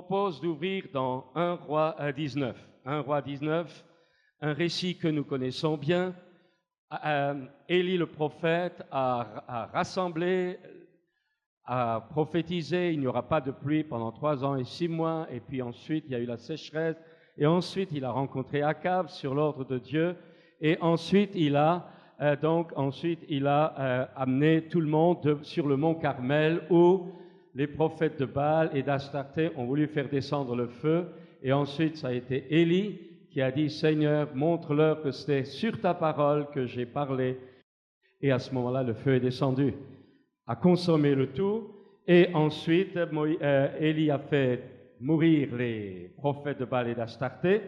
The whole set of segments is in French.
propose d'ouvrir dans 1 Roi 19. 1 Roi 19, un récit que nous connaissons bien. Élie le prophète a rassemblé, a prophétisé, il n'y aura pas de pluie pendant 3 ans et 6 mois, et puis ensuite il y a eu la sécheresse, et ensuite il a rencontré Akab sur l'ordre de Dieu, et ensuite il a amené tout le monde sur le mont Carmel où les prophètes de Baal et d'Astarté ont voulu faire descendre le feu, et ensuite ça a été Élie qui a dit « Seigneur, montre-leur que c'était sur ta parole que j'ai parlé ». Et à ce moment-là, le feu est descendu, a consommé le tout, et ensuite Élie a fait mourir les prophètes de Baal et d'Astarté.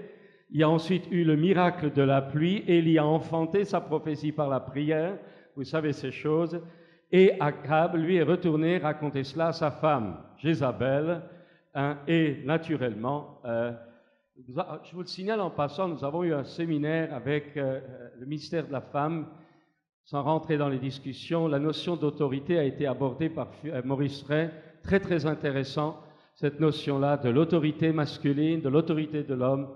Il y a ensuite eu le miracle de la pluie. Élie a enfanté sa prophétie par la prière, vous savez ces choses. Et Akab, lui, est retourné raconter cela à sa femme, Jézabel, et naturellement, je vous le signale en passant, nous avons eu un séminaire avec le ministère de la Femme. Sans rentrer dans les discussions, la notion d'autorité a été abordée par Maurice Ray, très très intéressant, cette notion-là de l'autorité masculine, de l'autorité de l'homme.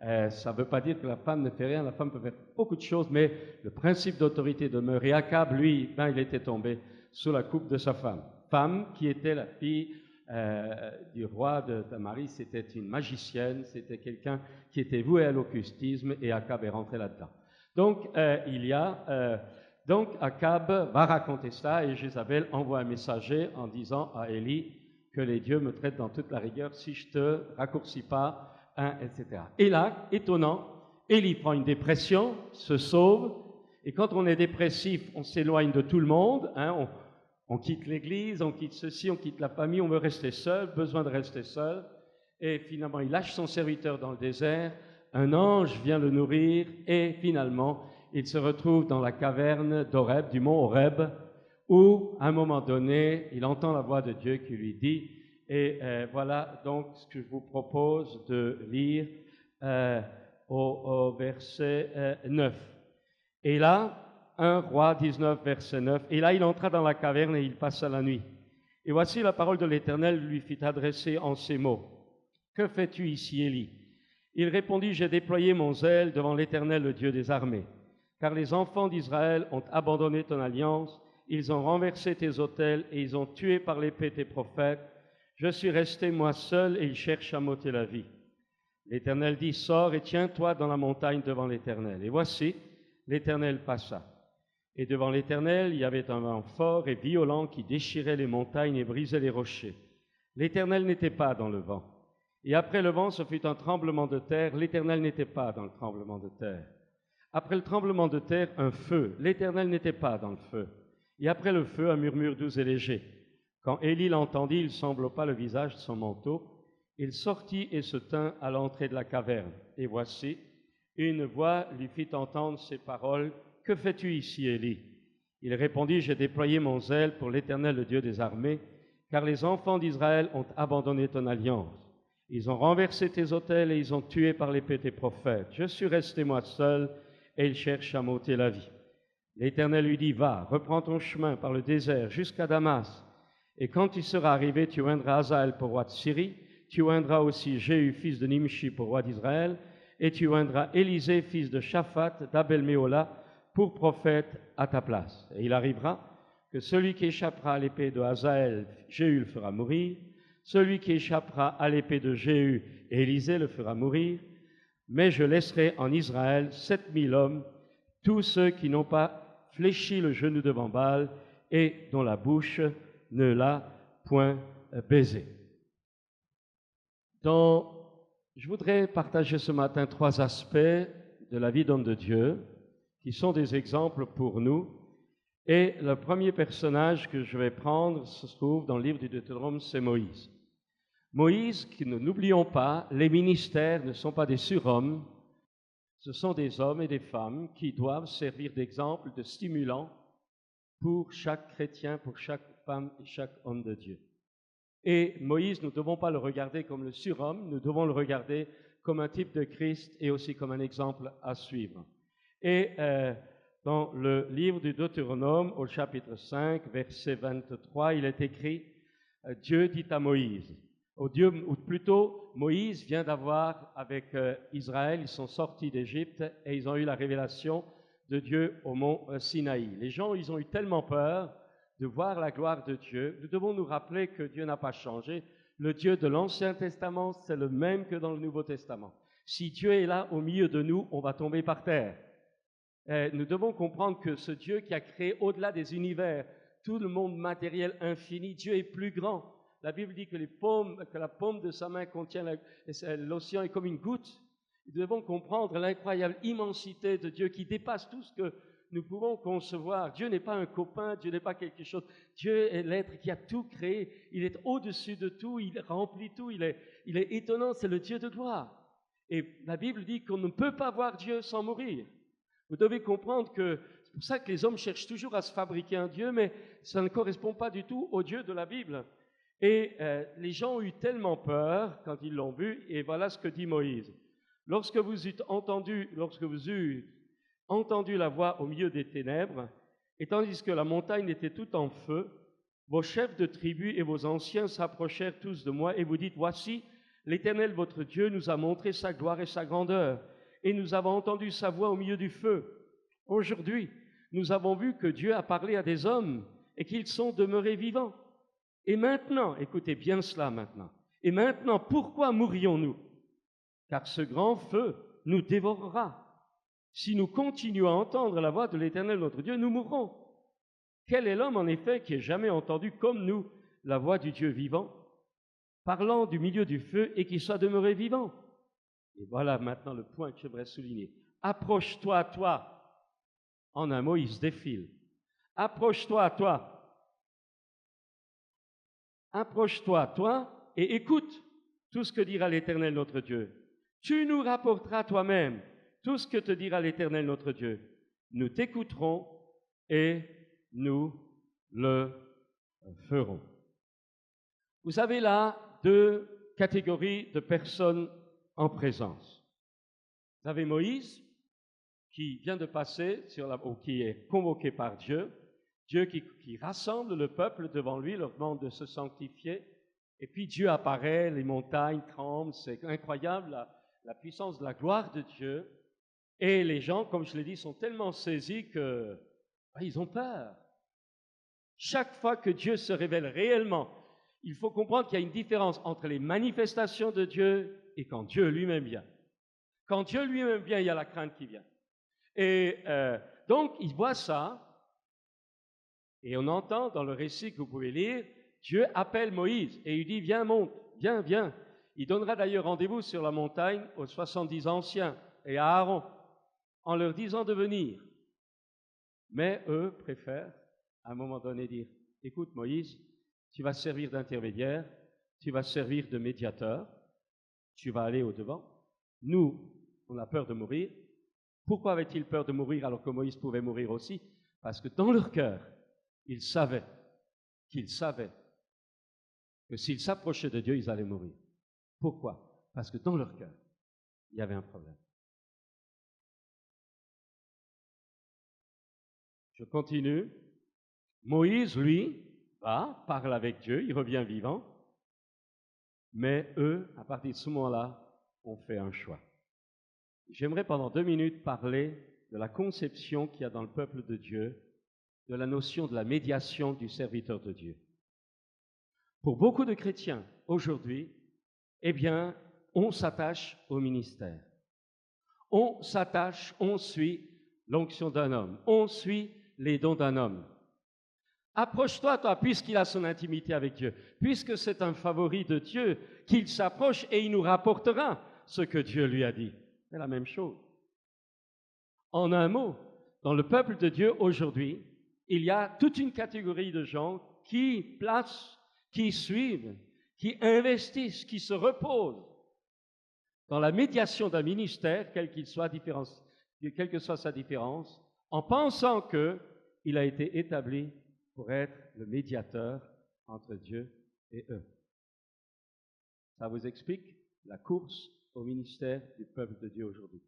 Ça ne veut pas dire que la femme ne fait rien, la femme peut faire beaucoup de choses, mais le principe d'autorité demeure. Et Akab, lui, il était tombé sous la coupe de sa femme. Femme qui était la fille du roi de Tamaris, c'était une magicienne, c'était quelqu'un qui était voué à l'occultisme, et Akab est rentré là-dedans. Donc, Donc Akab va raconter ça, et Jézabel envoie un messager en disant à Élie que les dieux me traitent dans toute la rigueur si je te raccourcis pas, etc. Et là, étonnant, Élie prend une dépression, se sauve, et quand on est dépressif, on s'éloigne de tout le monde, on quitte l'église, on quitte ceci, on quitte la famille, on veut rester seul, besoin de rester seul, et finalement il lâche son serviteur dans le désert, un ange vient le nourrir, et finalement il se retrouve dans la caverne d'Horeb, du mont Horeb, où, à un moment donné, il entend la voix de Dieu qui lui dit, et voilà donc ce que je vous propose de lire au verset 9. Et là, 1 Roi 19, verset 9, et là il entra dans la caverne et il passa la nuit. Et voici la parole de l'Éternel lui fit adresser en ces mots. Que fais-tu ici, Élie? Il répondit, j'ai déployé mon zèle devant l'Éternel, le Dieu des armées. Car les enfants d'Israël ont abandonné ton alliance, ils ont renversé tes autels et ils ont tué par l'épée tes prophètes. Je suis resté moi seul et ils cherchent à m'ôter la vie. L'Éternel dit, sors et tiens-toi dans la montagne devant l'Éternel. Et voici, l'Éternel passa. Et devant l'Éternel, il y avait un vent fort et violent qui déchirait les montagnes et brisait les rochers. L'Éternel n'était pas dans le vent. Et après le vent, ce fut un tremblement de terre. L'Éternel n'était pas dans le tremblement de terre. Après le tremblement de terre, un feu. L'Éternel n'était pas dans le feu. Et après le feu, un murmure doux et léger. Quand Élie l'entendit, il s'enveloppa le visage de son manteau. Il sortit et se tint à l'entrée de la caverne. Et voici, une voix lui fit entendre ces paroles. « Que fais-tu ici, Élie » Il répondit, « J'ai déployé mon zèle pour l'Éternel, le Dieu des armées, car les enfants d'Israël ont abandonné ton alliance. Ils ont renversé tes autels et ils ont tué par l'épée tes prophètes. Je suis resté moi seul, et ils cherchent à m'ôter la vie. » L'Éternel lui dit, « Va, reprends ton chemin par le désert jusqu'à Damas, et quand tu seras arrivé, tu oindras Hazaël pour roi de Syrie, tu oindras aussi Jéhu, fils de Nimshi, pour roi d'Israël, et tu oindras Élisée, fils de Shaphat, d'Abel-Méhola, pour prophète à ta place. Et il arrivera que celui qui échappera à l'épée de Hazaël, Jéhu le fera mourir, celui qui échappera à l'épée de Jéhu, Élisée le fera mourir, mais je laisserai en Israël 7000 hommes, tous ceux qui n'ont pas fléchi le genou devant Baal et dont la bouche ne l'a point baisé. » Donc, je voudrais partager ce matin 3 aspects de la vie d'homme de Dieu qui sont des exemples pour nous. Et le premier personnage que je vais prendre se trouve dans le livre du Deutéronome, c'est Moïse. Moïse, qui ne n'oublions pas, les ministères ne sont pas des surhommes, ce sont des hommes et des femmes qui doivent servir d'exemple, de stimulant pour chaque chrétien, pour chaque femme et chaque homme de Dieu. Et Moïse, nous ne devons pas le regarder comme le surhomme, nous devons le regarder comme un type de Christ et aussi comme un exemple à suivre. Et dans le livre du Deutéronome, au chapitre 5, verset 23, il est écrit « Dieu dit à Moïse » ou plutôt Moïse vient d'avoir avec Israël, ils sont sortis d'Égypte et ils ont eu la révélation de Dieu au mont Sinaï. Les gens, ils ont eu tellement peur de voir la gloire de Dieu. Nous devons nous rappeler que Dieu n'a pas changé. Le Dieu de l'Ancien Testament, c'est le même que dans le Nouveau Testament. Si Dieu est là au milieu de nous, on va tomber par terre. Nous devons comprendre que ce Dieu qui a créé au-delà des univers, tout le monde matériel infini, Dieu est plus grand. La Bible dit que la paume de sa main contient l'océan est comme une goutte. Nous devons comprendre l'incroyable immensité de Dieu qui dépasse tout ce que nous pouvons concevoir. Dieu n'est pas un copain, Dieu n'est pas quelque chose. Dieu est l'être qui a tout créé. Il est au-dessus de tout, il remplit tout, il est étonnant, c'est le Dieu de gloire. Et la Bible dit qu'on ne peut pas voir Dieu sans mourir. Vous devez comprendre que c'est pour ça que les hommes cherchent toujours à se fabriquer un Dieu, mais ça ne correspond pas du tout au Dieu de la Bible. Et les gens ont eu tellement peur quand ils l'ont vu, et voilà ce que dit Moïse. Lorsque vous eûtes entendu la voix au milieu des ténèbres, et tandis que la montagne était toute en feu, vos chefs de tribus et vos anciens s'approchèrent tous de moi, et vous dites, voici, l'Éternel votre Dieu nous a montré sa gloire et sa grandeur, et nous avons entendu sa voix au milieu du feu. Aujourd'hui, nous avons vu que Dieu a parlé à des hommes, et qu'ils sont demeurés vivants. Et maintenant, écoutez bien cela maintenant, et maintenant, pourquoi mourrions-nous? Car ce grand feu nous dévorera. Si nous continuons à entendre la voix de l'Éternel notre Dieu, nous mourrons. Quel est l'homme, en effet, qui ait jamais entendu comme nous la voix du Dieu vivant, parlant du milieu du feu et qui soit demeuré vivant? Et voilà maintenant le point que j'aimerais souligner. Approche-toi, toi. En un mot, il se défile. Approche-toi, toi. Approche-toi, toi, et écoute tout ce que dira l'Éternel notre Dieu. Tu nous rapporteras toi-même tout ce que te dira l'Éternel notre Dieu. Nous t'écouterons et nous le ferons. Vous avez là deux catégories de personnes en présence. Vous avez Moïse, qui vient de passer, ou qui est convoqué par Dieu, Dieu qui rassemble le peuple devant lui, leur demande de se sanctifier, et puis Dieu apparaît, les montagnes tremblent, c'est incroyable la puissance de la gloire de Dieu, et les gens, comme je l'ai dit, sont tellement saisis qu'ils ont peur. Chaque fois que Dieu se révèle réellement, il faut comprendre qu'il y a une différence entre les manifestations de Dieu et quand Dieu lui-même vient. Quand Dieu lui-même vient, il y a la crainte qui vient. Et donc, ils voient ça, et on entend dans le récit que vous pouvez lire, Dieu appelle Moïse et il dit, viens, monte, viens, viens. Il donnera d'ailleurs rendez-vous sur la montagne aux 70 anciens et à Aaron, en leur disant de venir. Mais eux préfèrent, à un moment donné, dire, écoute Moïse, tu vas servir d'intermédiaire, tu vas servir de médiateur, tu vas aller au-devant. Nous, on a peur de mourir. Pourquoi avait-il peur de mourir alors que Moïse pouvait mourir aussi? Parce que dans leur cœur, ils savaient que s'ils s'approchaient de Dieu, ils allaient mourir. Pourquoi? Parce que dans leur cœur, il y avait un problème. Je continue. Moïse, lui, parle avec Dieu, il revient vivant, mais eux, à partir de ce moment-là, ont fait un choix. J'aimerais pendant 2 minutes parler de la conception qu'il y a dans le peuple de Dieu, de la notion de la médiation du serviteur de Dieu. Pour beaucoup de chrétiens, aujourd'hui, eh bien, on s'attache au ministère. On s'attache, on suit l'onction d'un homme, on suit les dons d'un homme. Approche-toi, toi, puisqu'il a son intimité avec Dieu, puisque c'est un favori de Dieu, qu'il s'approche et il nous rapportera ce que Dieu lui a dit. C'est la même chose. En un mot, dans le peuple de Dieu aujourd'hui, il y a toute une catégorie de gens qui placent, qui suivent, qui investissent, qui se reposent dans la médiation d'un ministère, quelle que soit sa différence, en pensant qu'il a été établi pour être le médiateur entre Dieu et eux. Ça vous explique la course au ministère du peuple de Dieu aujourd'hui.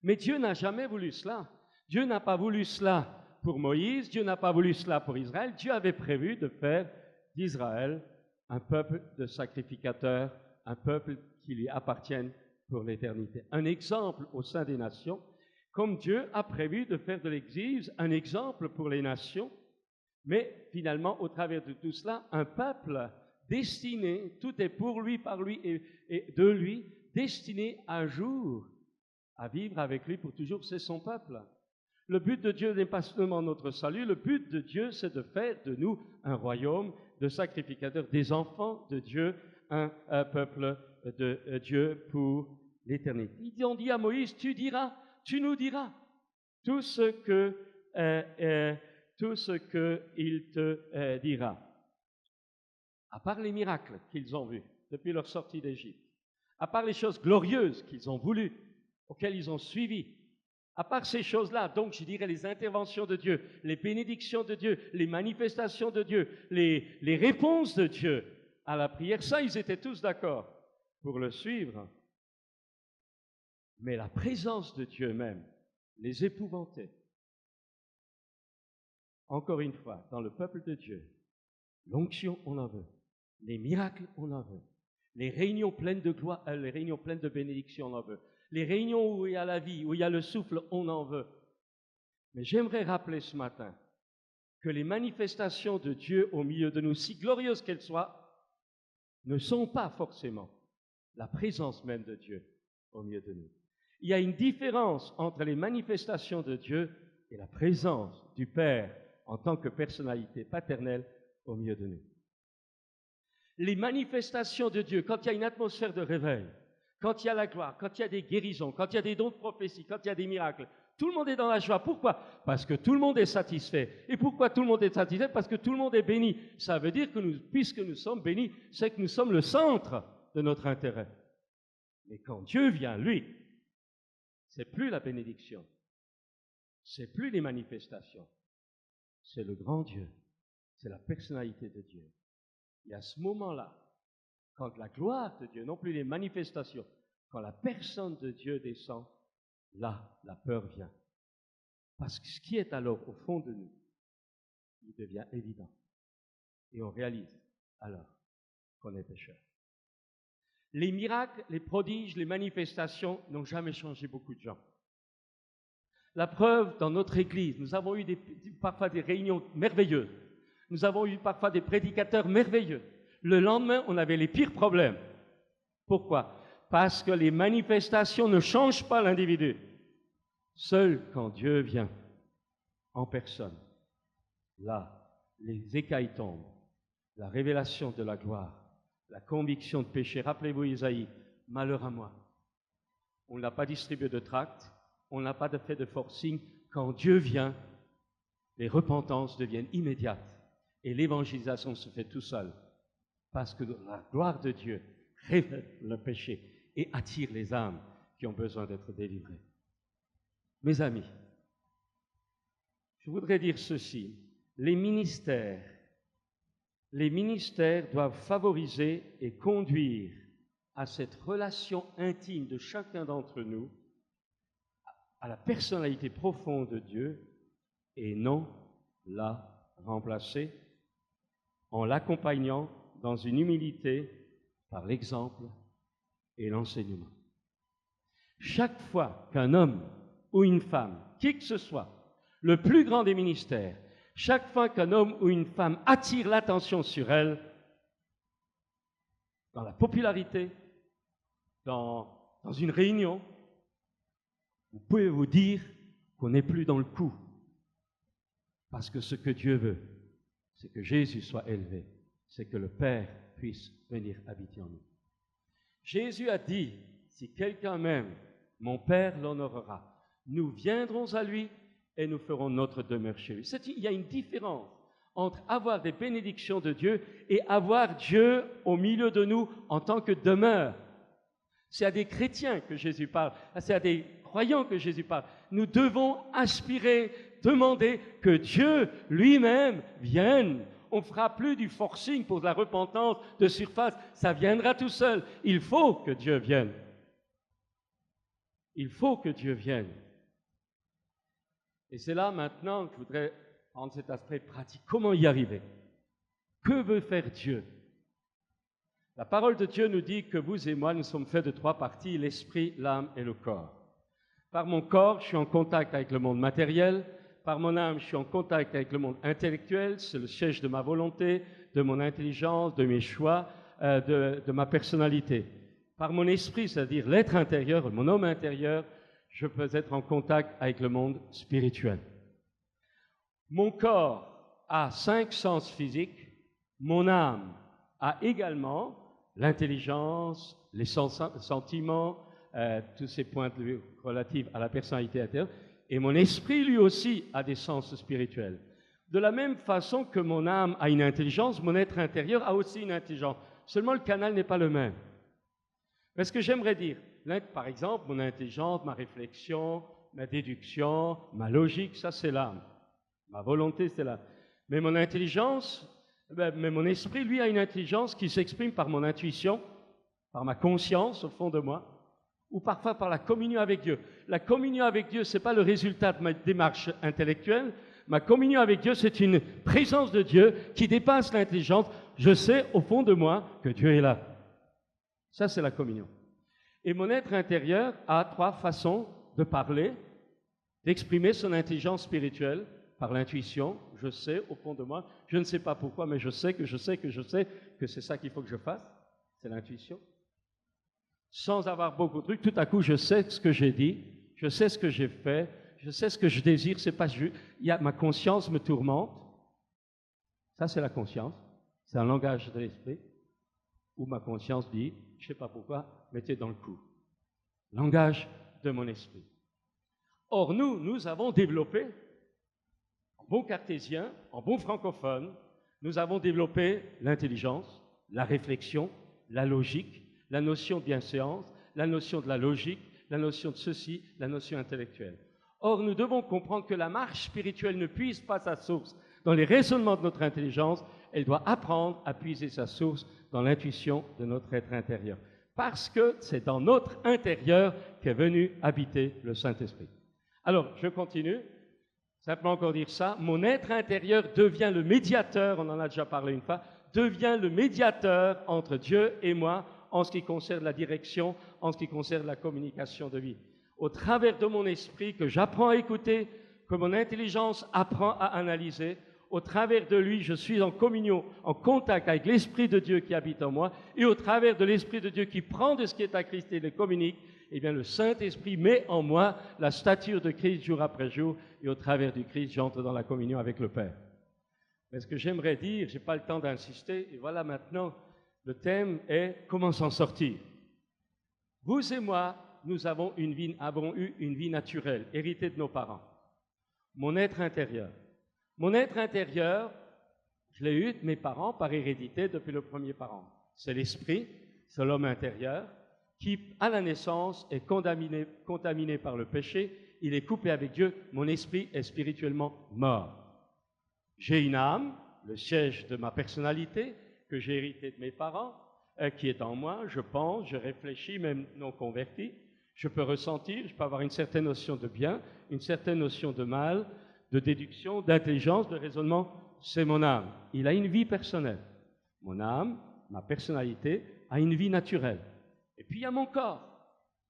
Mais Dieu n'a jamais voulu cela. Dieu n'a pas voulu cela pour Moïse, Dieu n'a pas voulu cela pour Israël. Dieu avait prévu de faire d'Israël un peuple de sacrificateurs, un peuple qui lui appartienne pour l'éternité. Un exemple au sein des nations, comme Dieu a prévu de faire de l'Église un exemple pour les nations, mais finalement, au travers de tout cela, un peuple destiné, tout est pour lui, par lui et de lui, destiné un jour à vivre avec lui pour toujours, c'est son peuple. Le but de Dieu n'est pas seulement notre salut, le but de Dieu, c'est de faire de nous un royaume de sacrificateurs, des enfants de Dieu, un peuple de Dieu pour l'éternité. Ils ont dit à Moïse, tu nous diras tout ce qu'il te dira. À part les miracles qu'ils ont vus depuis leur sortie d'Égypte, à part les choses glorieuses qu'ils ont voulues, auxquelles ils ont suivi, à part ces choses-là, donc je dirais les interventions de Dieu, les bénédictions de Dieu, les manifestations de Dieu, les réponses de Dieu à la prière, ça ils étaient tous d'accord pour le suivre. Mais la présence de Dieu même les épouvantait. Encore une fois, dans le peuple de Dieu, l'onction, on en veut. Les miracles, on en veut. Les réunions pleines de gloire, les réunions pleines de bénédiction, on en veut. Les réunions où il y a la vie, où il y a le souffle, on en veut. Mais j'aimerais rappeler ce matin que les manifestations de Dieu au milieu de nous, si glorieuses qu'elles soient, ne sont pas forcément la présence même de Dieu au milieu de nous. Il y a une différence entre les manifestations de Dieu et la présence du Père en tant que personnalité paternelle au milieu de nous. Les manifestations de Dieu, quand il y a une atmosphère de réveil, quand il y a la gloire, quand il y a des guérisons, quand il y a des dons de prophétie, quand il y a des miracles, tout le monde est dans la joie. Pourquoi? Parce que tout le monde est satisfait. Et pourquoi tout le monde est satisfait? Parce que tout le monde est béni. Ça veut dire que puisque nous sommes bénis, c'est que nous sommes le centre de notre intérêt. Mais quand Dieu vient, lui, c'est plus la bénédiction, c'est plus les manifestations, c'est le grand Dieu, c'est la personnalité de Dieu. Et à ce moment-là, quand la gloire de Dieu, non plus les manifestations, quand la personne de Dieu descend, là, la peur vient. Parce que ce qui est alors au fond de nous, il devient évident. Et on réalise alors qu'on est pécheur. Les miracles, les prodiges, les manifestations n'ont jamais changé beaucoup de gens. La preuve, dans notre Église, nous avons eu parfois des réunions merveilleuses. Nous avons eu parfois des prédicateurs merveilleux. Le lendemain, on avait les pires problèmes. Pourquoi? Parce que les manifestations ne changent pas l'individu. Seul quand Dieu vient en personne, là, les écailles tombent, la révélation de la gloire, la conviction de péché. Rappelez-vous Isaïe, malheur à moi. On n'a pas distribué de tracts, on n'a pas fait de forcing. Quand Dieu vient, les repentances deviennent immédiates et l'évangélisation se fait tout seul. Parce que la gloire de Dieu révèle le péché et attire les âmes qui ont besoin d'être délivrées. Mes amis, je voudrais dire ceci. Les ministères doivent favoriser et conduire à cette relation intime de chacun d'entre nous, à la personnalité profonde de Dieu, et non la remplacer en l'accompagnant dans une humilité par l'exemple et l'enseignement. Chaque fois qu'un homme ou une femme, qui que ce soit, le plus grand des ministères, chaque fois qu'un homme ou une femme attire l'attention sur elle, dans la popularité, dans une réunion, vous pouvez vous dire qu'on n'est plus dans le coup. Parce que ce que Dieu veut, c'est que Jésus soit élevé, c'est que le Père puisse venir habiter en nous. Jésus a dit, si quelqu'un m'aime, mon Père l'honorera. Nous viendrons à lui et nous ferons notre demeure chez lui. Il y a une différence entre avoir des bénédictions de Dieu et avoir Dieu au milieu de nous en tant que demeure. C'est à des chrétiens que Jésus parle, c'est à des croyants que Jésus parle. Nous devons aspirer, demander que Dieu lui-même vienne. On ne fera plus du forcing pour de la repentance de surface, ça viendra tout seul. Il faut que Dieu vienne. Il faut que Dieu vienne. Et c'est là maintenant que je voudrais prendre cet aspect pratique. Comment y arriver? Que veut faire Dieu? La parole de Dieu nous dit que vous et moi, nous sommes faits de 3 parties, l'esprit, l'âme et le corps. Par mon corps, je suis en contact avec le monde matériel. Par mon âme, je suis en contact avec le monde intellectuel. C'est le siège de ma volonté, de mon intelligence, de mes choix, de ma personnalité. Par mon esprit, c'est-à-dire l'être intérieur, mon homme intérieur, je peux être en contact avec le monde spirituel. Mon corps a 5 sens physiques. Mon âme a également l'intelligence, les sentiments, tous ces points de vue relatifs à la personnalité intérieure. Et mon esprit, lui aussi, a des sens spirituels. De la même façon que mon âme a une intelligence, mon être intérieur a aussi une intelligence. Seulement, le canal n'est pas le même. Mais ce que j'aimerais dire, par exemple, mon intelligence, ma réflexion, ma déduction, ma logique, ça c'est l'âme. Ma volonté, c'est l'âme. Mais mon intelligence, mais mon esprit, lui, a une intelligence qui s'exprime par mon intuition, par ma conscience au fond de moi, ou parfois par la communion avec Dieu. La communion avec Dieu, ce n'est pas le résultat de ma démarche intellectuelle. Ma communion avec Dieu, c'est une présence de Dieu qui dépasse l'intelligence. Je sais au fond de moi que Dieu est là. Ça, c'est la communion. Et mon être intérieur a 3 façons de parler, d'exprimer son intelligence spirituelle par l'intuition. Je sais au fond de moi, je ne sais pas pourquoi, mais je sais que c'est ça qu'il faut que je fasse. C'est l'intuition. Sans avoir beaucoup de trucs, tout à coup, je sais ce que j'ai dit, je sais ce que j'ai fait, je sais ce que je désire, c'est pas juste. Ma conscience me tourmente. Ça, c'est la conscience. C'est un langage de l'esprit où ma conscience dit, je ne sais pas pourquoi, mettez dans le coup. Langage de mon esprit. Or, nous avons développé, en bon cartésien, en bon francophone, nous avons développé l'intelligence, la réflexion, la logique, la notion de bienséance, la notion de la logique, la notion de ceci, la notion intellectuelle. Or, nous devons comprendre que la marche spirituelle ne puise pas sa source dans les raisonnements de notre intelligence, elle doit apprendre à puiser sa source dans l'intuition de notre être intérieur. Parce que c'est dans notre intérieur qu'est venu habiter le Saint-Esprit. Alors, je continue. Simplement encore dire ça. Mon être intérieur devient le médiateur, on en a déjà parlé une fois, devient le médiateur entre Dieu et moi en ce qui concerne la direction, en ce qui concerne la communication de vie. Au travers de mon esprit que j'apprends à écouter, que mon intelligence apprend à analyser, au travers de lui, je suis en communion, en contact avec l'Esprit de Dieu qui habite en moi, et au travers de l'Esprit de Dieu qui prend de ce qui est à Christ et le communique, eh bien le Saint-Esprit met en moi la stature de Christ jour après jour, et au travers du Christ, j'entre dans la communion avec le Père. Mais ce que j'aimerais dire, je n'ai pas le temps d'insister, et voilà maintenant, le thème est comment s'en sortir. Vous et moi, nous avons eu une vie naturelle, héritée de nos parents. Mon être intérieur. Mon être intérieur, je l'ai eu de mes parents par hérédité depuis le premier parent. C'est l'esprit, c'est l'homme intérieur, qui, à la naissance, est contaminé par le péché. Il est coupé avec Dieu. Mon esprit est spirituellement mort. J'ai une âme, le siège de ma personnalité, que j'ai hérité de mes parents, qui est en moi. Je pense, je réfléchis, même non converti. Je peux ressentir, je peux avoir une certaine notion de bien, une certaine notion de mal, de déduction, d'intelligence, de raisonnement. C'est mon âme. Il a une vie personnelle. Mon âme, ma personnalité, a une vie naturelle. Et puis il y a mon corps.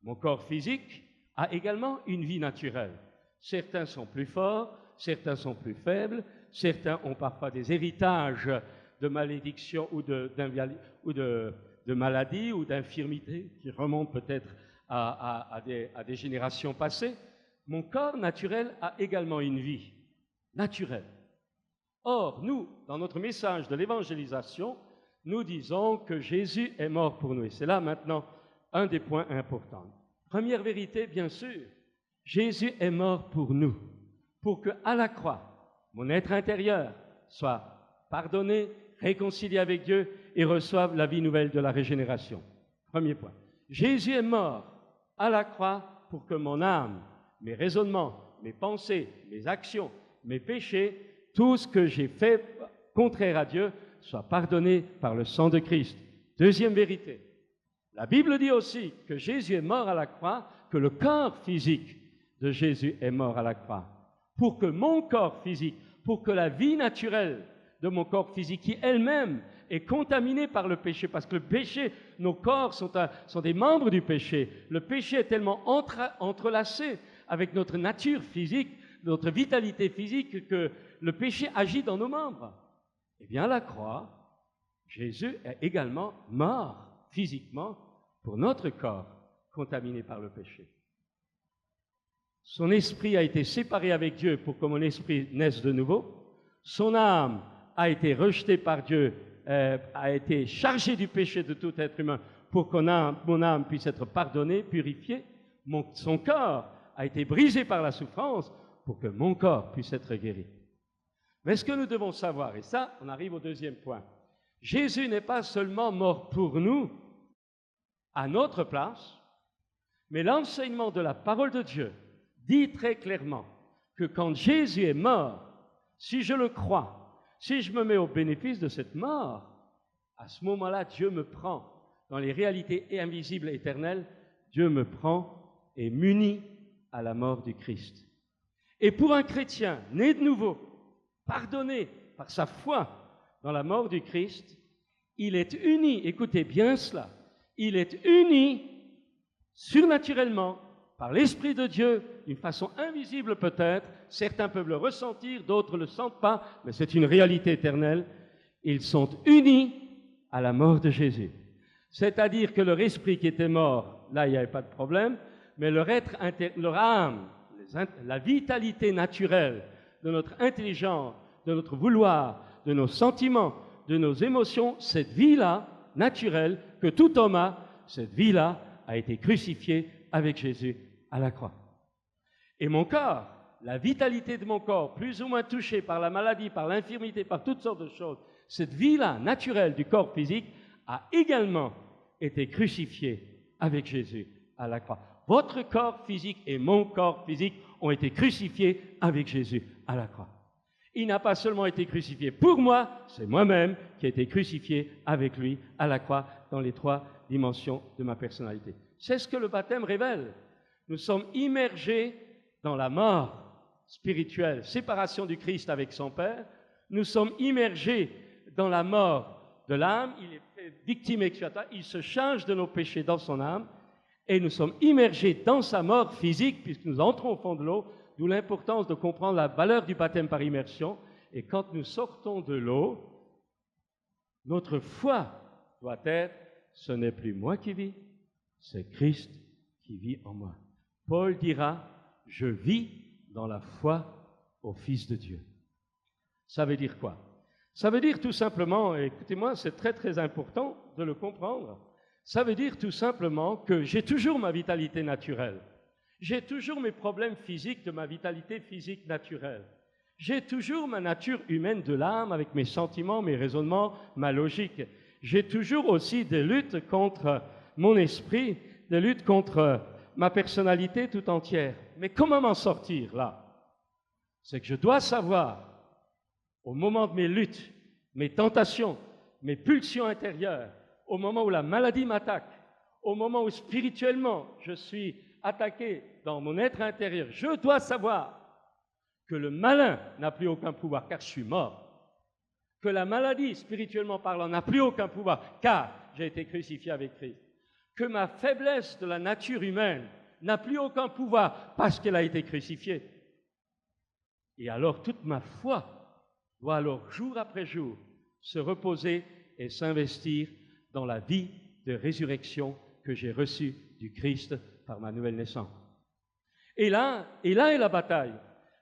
Mon corps physique a également une vie naturelle. Certains sont plus forts, certains sont plus faibles, certains ont parfois des héritages de malédiction ou de maladies ou d'infirmités qui remontent peut-être à des générations passées. Mon corps naturel a également une vie naturelle. Or, nous, dans notre message de l'évangélisation, nous disons que Jésus est mort pour nous. Et c'est là maintenant un des points importants. Première vérité, bien sûr, Jésus est mort pour nous, pour qu'à la croix, mon être intérieur soit pardonné, réconcilié avec Dieu et reçoive la vie nouvelle de la régénération. Premier point. Jésus est mort à la croix pour que mon âme, mes raisonnements, mes pensées, mes actions, mes péchés, tout ce que j'ai fait contraire à Dieu, soit pardonné par le sang de Christ. Deuxième vérité. La Bible dit aussi que Jésus est mort à la croix, que le corps physique de Jésus est mort à la croix. Pour que mon corps physique, pour que la vie naturelle de mon corps physique qui elle-même est contaminée par le péché, parce que le péché, nos corps sont des membres du péché. Le péché est tellement entrelacé avec notre nature physique, notre vitalité physique, que le péché agit dans nos membres. Eh bien, à la croix, Jésus est également mort physiquement pour notre corps contaminé par le péché. Son esprit a été séparé avec Dieu pour que mon esprit naisse de nouveau. Son âme a été rejetée par Dieu, a été chargée du péché de tout être humain pour que mon âme puisse être pardonnée, purifiée. Son corps a été brisé par la souffrance pour que mon corps puisse être guéri. Mais ce que nous devons savoir, et ça, on arrive au deuxième point, Jésus n'est pas seulement mort pour nous, à notre place, mais l'enseignement de la parole de Dieu dit très clairement que quand Jésus est mort, si je le crois, si je me mets au bénéfice de cette mort, à ce moment-là, Dieu me prend dans les réalités invisibles et éternelles, Dieu me prend et m'unit à la mort du Christ. Et pour un chrétien né de nouveau, pardonné par sa foi dans la mort du Christ, il est uni, écoutez bien cela, il est uni surnaturellement par l'Esprit de Dieu, d'une façon invisible peut-être, certains peuvent le ressentir, d'autres ne le sentent pas, mais c'est une réalité éternelle, ils sont unis à la mort de Jésus. C'est-à-dire que leur esprit qui était mort, là il n'y avait pas de problème, mais leur âme, la vitalité naturelle de notre intelligence, de notre vouloir, de nos sentiments, de nos émotions, cette vie-là, naturelle, que tout homme a, cette vie-là a été crucifiée avec Jésus à la croix. Et mon corps, la vitalité de mon corps, plus ou moins touchée par la maladie, par l'infirmité, par toutes sortes de choses, cette vie-là, naturelle du corps physique, a également été crucifiée avec Jésus à la croix. Votre corps physique et mon corps physique ont été crucifiés avec Jésus à la croix. Il n'a pas seulement été crucifié pour moi, c'est moi-même qui ai été crucifié avec lui à la croix dans les 3 dimensions de ma personnalité. C'est ce que le baptême révèle. Nous sommes immergés dans la mort spirituelle, séparation du Christ avec son Père. Nous sommes immergés dans la mort de l'âme. Il est fait victime expiatoire. Il se charge de nos péchés dans son âme. Et nous sommes immergés dans sa mort physique, puisque nous entrons au fond de l'eau, d'où l'importance de comprendre la valeur du baptême par immersion. Et quand nous sortons de l'eau, notre foi doit être, ce n'est plus moi qui vis, c'est Christ qui vit en moi. Paul dira, je vis dans la foi au Fils de Dieu. Ça veut dire quoi? Ça veut dire tout simplement, écoutez-moi, c'est très très important de le comprendre, ça veut dire tout simplement que j'ai toujours ma vitalité naturelle. J'ai toujours mes problèmes physiques de ma vitalité physique naturelle. J'ai toujours ma nature humaine de l'âme avec mes sentiments, mes raisonnements, ma logique. J'ai toujours aussi des luttes contre mon esprit, des luttes contre ma personnalité tout entière. Mais comment m'en sortir là? C'est que je dois savoir, au moment de mes luttes, mes tentations, mes pulsions intérieures, au moment où la maladie m'attaque, au moment où spirituellement je suis attaqué dans mon être intérieur, je dois savoir que le malin n'a plus aucun pouvoir car je suis mort, que la maladie, spirituellement parlant, n'a plus aucun pouvoir car j'ai été crucifié avec Christ, que ma faiblesse de la nature humaine n'a plus aucun pouvoir parce qu'elle a été crucifiée. Et alors toute ma foi doit alors jour après jour se reposer et s'investir dans la vie de résurrection que j'ai reçue du Christ par ma nouvelle naissance. Et là est la bataille.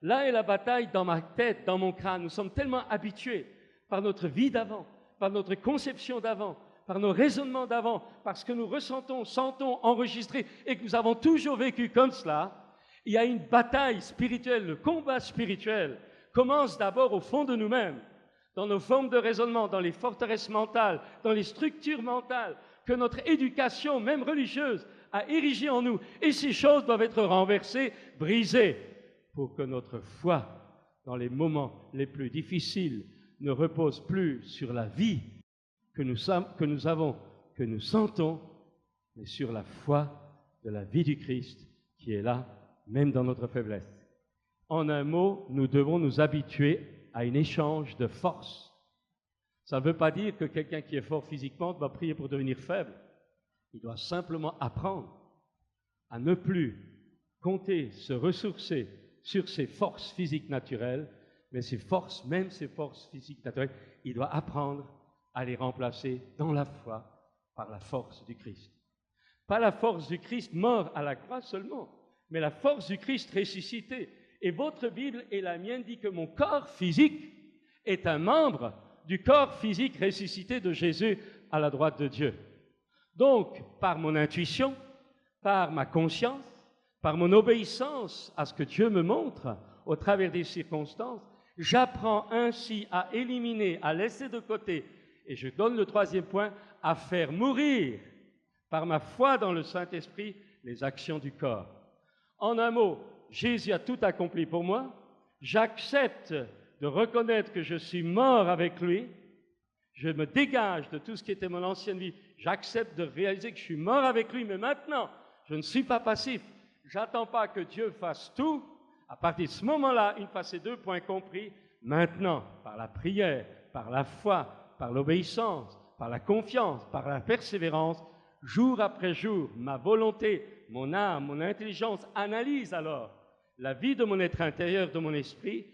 Là est la bataille dans ma tête, dans mon crâne. Nous sommes tellement habitués par notre vie d'avant, par notre conception d'avant, par nos raisonnements d'avant, parce que nous ressentons, sentons, enregistrés et que nous avons toujours vécu comme cela. Il y a une bataille spirituelle, le combat spirituel commence d'abord au fond de nous-mêmes, dans nos formes de raisonnement, dans les forteresses mentales, dans les structures mentales que notre éducation, même religieuse, a érigées en nous. Et ces choses doivent être renversées, brisées, pour que notre foi, dans les moments les plus difficiles, ne repose plus sur la vie que nous avons, que nous sentons, mais sur la foi de la vie du Christ qui est là, même dans notre faiblesse. En un mot, nous devons nous habituer à un échange de force Ça ne veut pas dire que quelqu'un qui est fort physiquement doit prier pour devenir faible. Il doit simplement apprendre à ne plus compter, se ressourcer sur ses forces physiques naturelles, mais ses forces, même ses forces physiques naturelles, il doit apprendre à les remplacer dans la foi par la force du Christ. Pas la force du Christ mort à la croix seulement, mais la force du Christ ressuscité. Et votre Bible et la mienne dit que mon corps physique est un membre du corps physique ressuscité de Jésus à la droite de Dieu. Donc, par mon intuition, par ma conscience, par mon obéissance à ce que Dieu me montre au travers des circonstances, j'apprends ainsi à éliminer, à laisser de côté, et je donne le troisième point, à faire mourir par ma foi dans le Saint-Esprit les actions du corps. En un mot, Jésus a tout accompli pour moi, j'accepte de reconnaître que je suis mort avec lui, je me dégage de tout ce qui était mon ancienne vie, j'accepte de réaliser que je suis mort avec lui, mais maintenant, je ne suis pas passif, j'attends pas que Dieu fasse tout. À partir de ce moment-là, une fois ces 2 points compris, maintenant, par la prière, par la foi, par l'obéissance, par la confiance, par la persévérance, jour après jour, ma volonté, mon âme, mon intelligence analyse alors la vie de mon être intérieur, de mon esprit,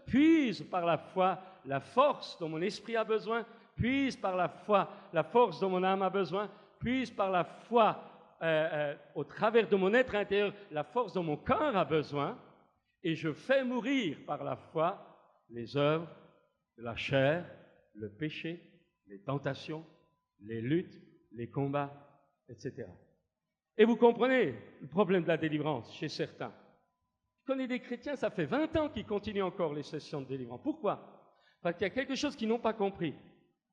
puise par la foi la force dont mon esprit a besoin, puise par la foi la force dont mon âme a besoin, puise par la foi au travers de mon être intérieur la force dont mon corps a besoin, et je fais mourir par la foi les œuvres de la chair, le péché, les tentations, les luttes, les combats, etc. Et vous comprenez le problème de la délivrance chez certains. Je connais des chrétiens, ça fait 20 ans qu'ils continuent encore les sessions de délivrance. Pourquoi? Parce qu'il y a quelque chose qu'ils n'ont pas compris.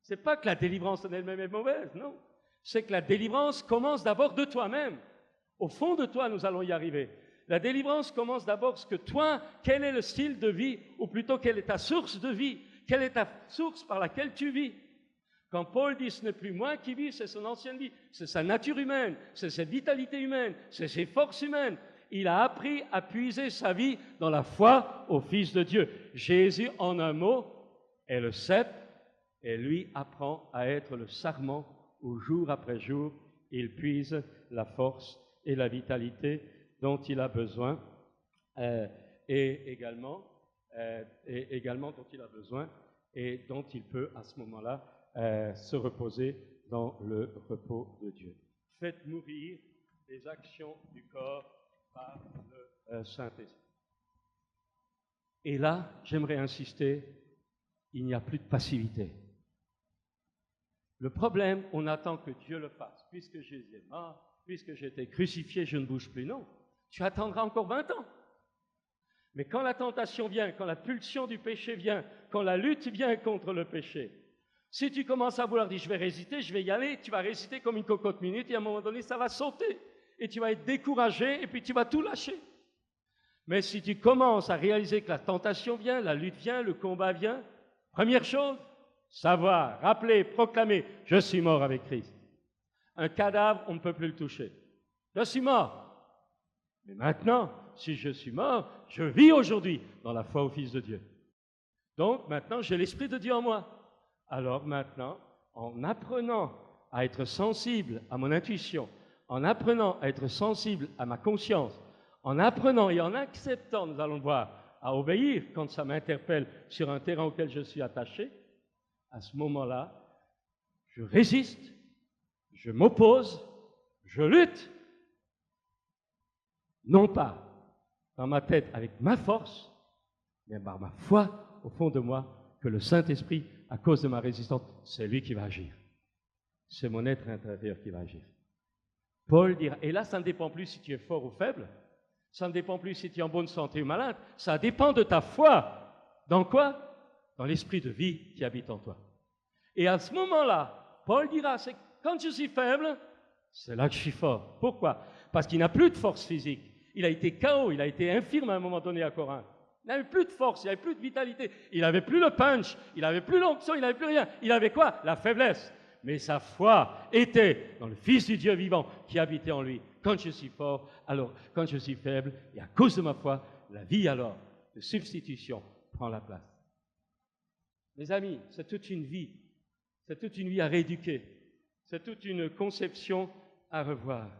Ce n'est pas que la délivrance en elle-même est mauvaise, non. C'est que la délivrance commence d'abord de toi-même. Au fond de toi, nous allons y arriver. La délivrance commence d'abord ce que toi, quel est le style de vie, ou plutôt quelle est ta source de vie, quelle est ta source par laquelle tu vis. Quand Paul dit ce n'est plus moi qui vis, c'est son ancienne vie, c'est sa nature humaine, c'est sa vitalité humaine, c'est ses forces humaines. Il a appris à puiser sa vie dans la foi au Fils de Dieu. Jésus, en un mot, est le cep, et lui apprend à être le sarment où jour après jour, il puise la force et la vitalité dont il a besoin, et également dont il a besoin et dont il peut à ce moment-là se reposer dans le repos de Dieu. Faites mourir les actions du corps par le Saint-Esprit. Et là, j'aimerais insister, il n'y a plus de passivité. Le problème, on attend que Dieu le fasse. Puisque Jésus est mort, puisque j'ai été crucifié, je ne bouge plus. Non, tu attendras encore 20 ans. Mais quand la tentation vient, quand la pulsion du péché vient, quand la lutte vient contre le péché, si tu commences à vouloir dire je vais résister, je vais y aller, tu vas résister comme une cocotte minute et à un moment donné, ça va sauter. Et tu vas être découragé et puis tu vas tout lâcher. Mais si tu commences à réaliser que la tentation vient, la lutte vient, le combat vient, première chose, savoir, rappeler, proclamer, je suis mort avec Christ. Un cadavre, on ne peut plus le toucher. Je suis mort. Mais maintenant, si je suis mort, je vis aujourd'hui dans la foi au Fils de Dieu. Donc maintenant, j'ai l'Esprit de Dieu en moi. Alors maintenant, en apprenant à être sensible à mon intuition, en apprenant à être sensible à ma conscience, en apprenant et en acceptant, nous allons voir, à obéir quand ça m'interpelle sur un terrain auquel je suis attaché, à ce moment-là, je résiste, je m'oppose, je lutte, non pas dans ma tête avec ma force, mais par ma foi au fond de moi que le Saint-Esprit, à cause de ma résistance, c'est lui qui va agir. C'est mon être intérieur qui va agir. Paul dira, et là ça ne dépend plus si tu es fort ou faible, ça ne dépend plus si tu es en bonne santé ou malade, ça dépend de ta foi. Dans quoi? Dans l'esprit de vie qui habite en toi. Et à ce moment-là, Paul dira, c'est quand je suis faible, c'est là que je suis fort. Pourquoi? Parce qu'il n'a plus de force physique. Il a été KO, il a été infirme à un moment donné à Corinthe. Il n'avait plus de force, il n'avait plus de vitalité, il n'avait plus le punch, il n'avait plus l'onction, il n'avait plus rien. Il avait quoi? La faiblesse. Mais sa foi était dans le Fils du Dieu vivant qui habitait en lui. Quand je suis fort, alors quand je suis faible, et à cause de ma foi, la vie alors de substitution prend la place. Mes amis, c'est toute une vie. C'est toute une vie à rééduquer. C'est toute une conception à revoir.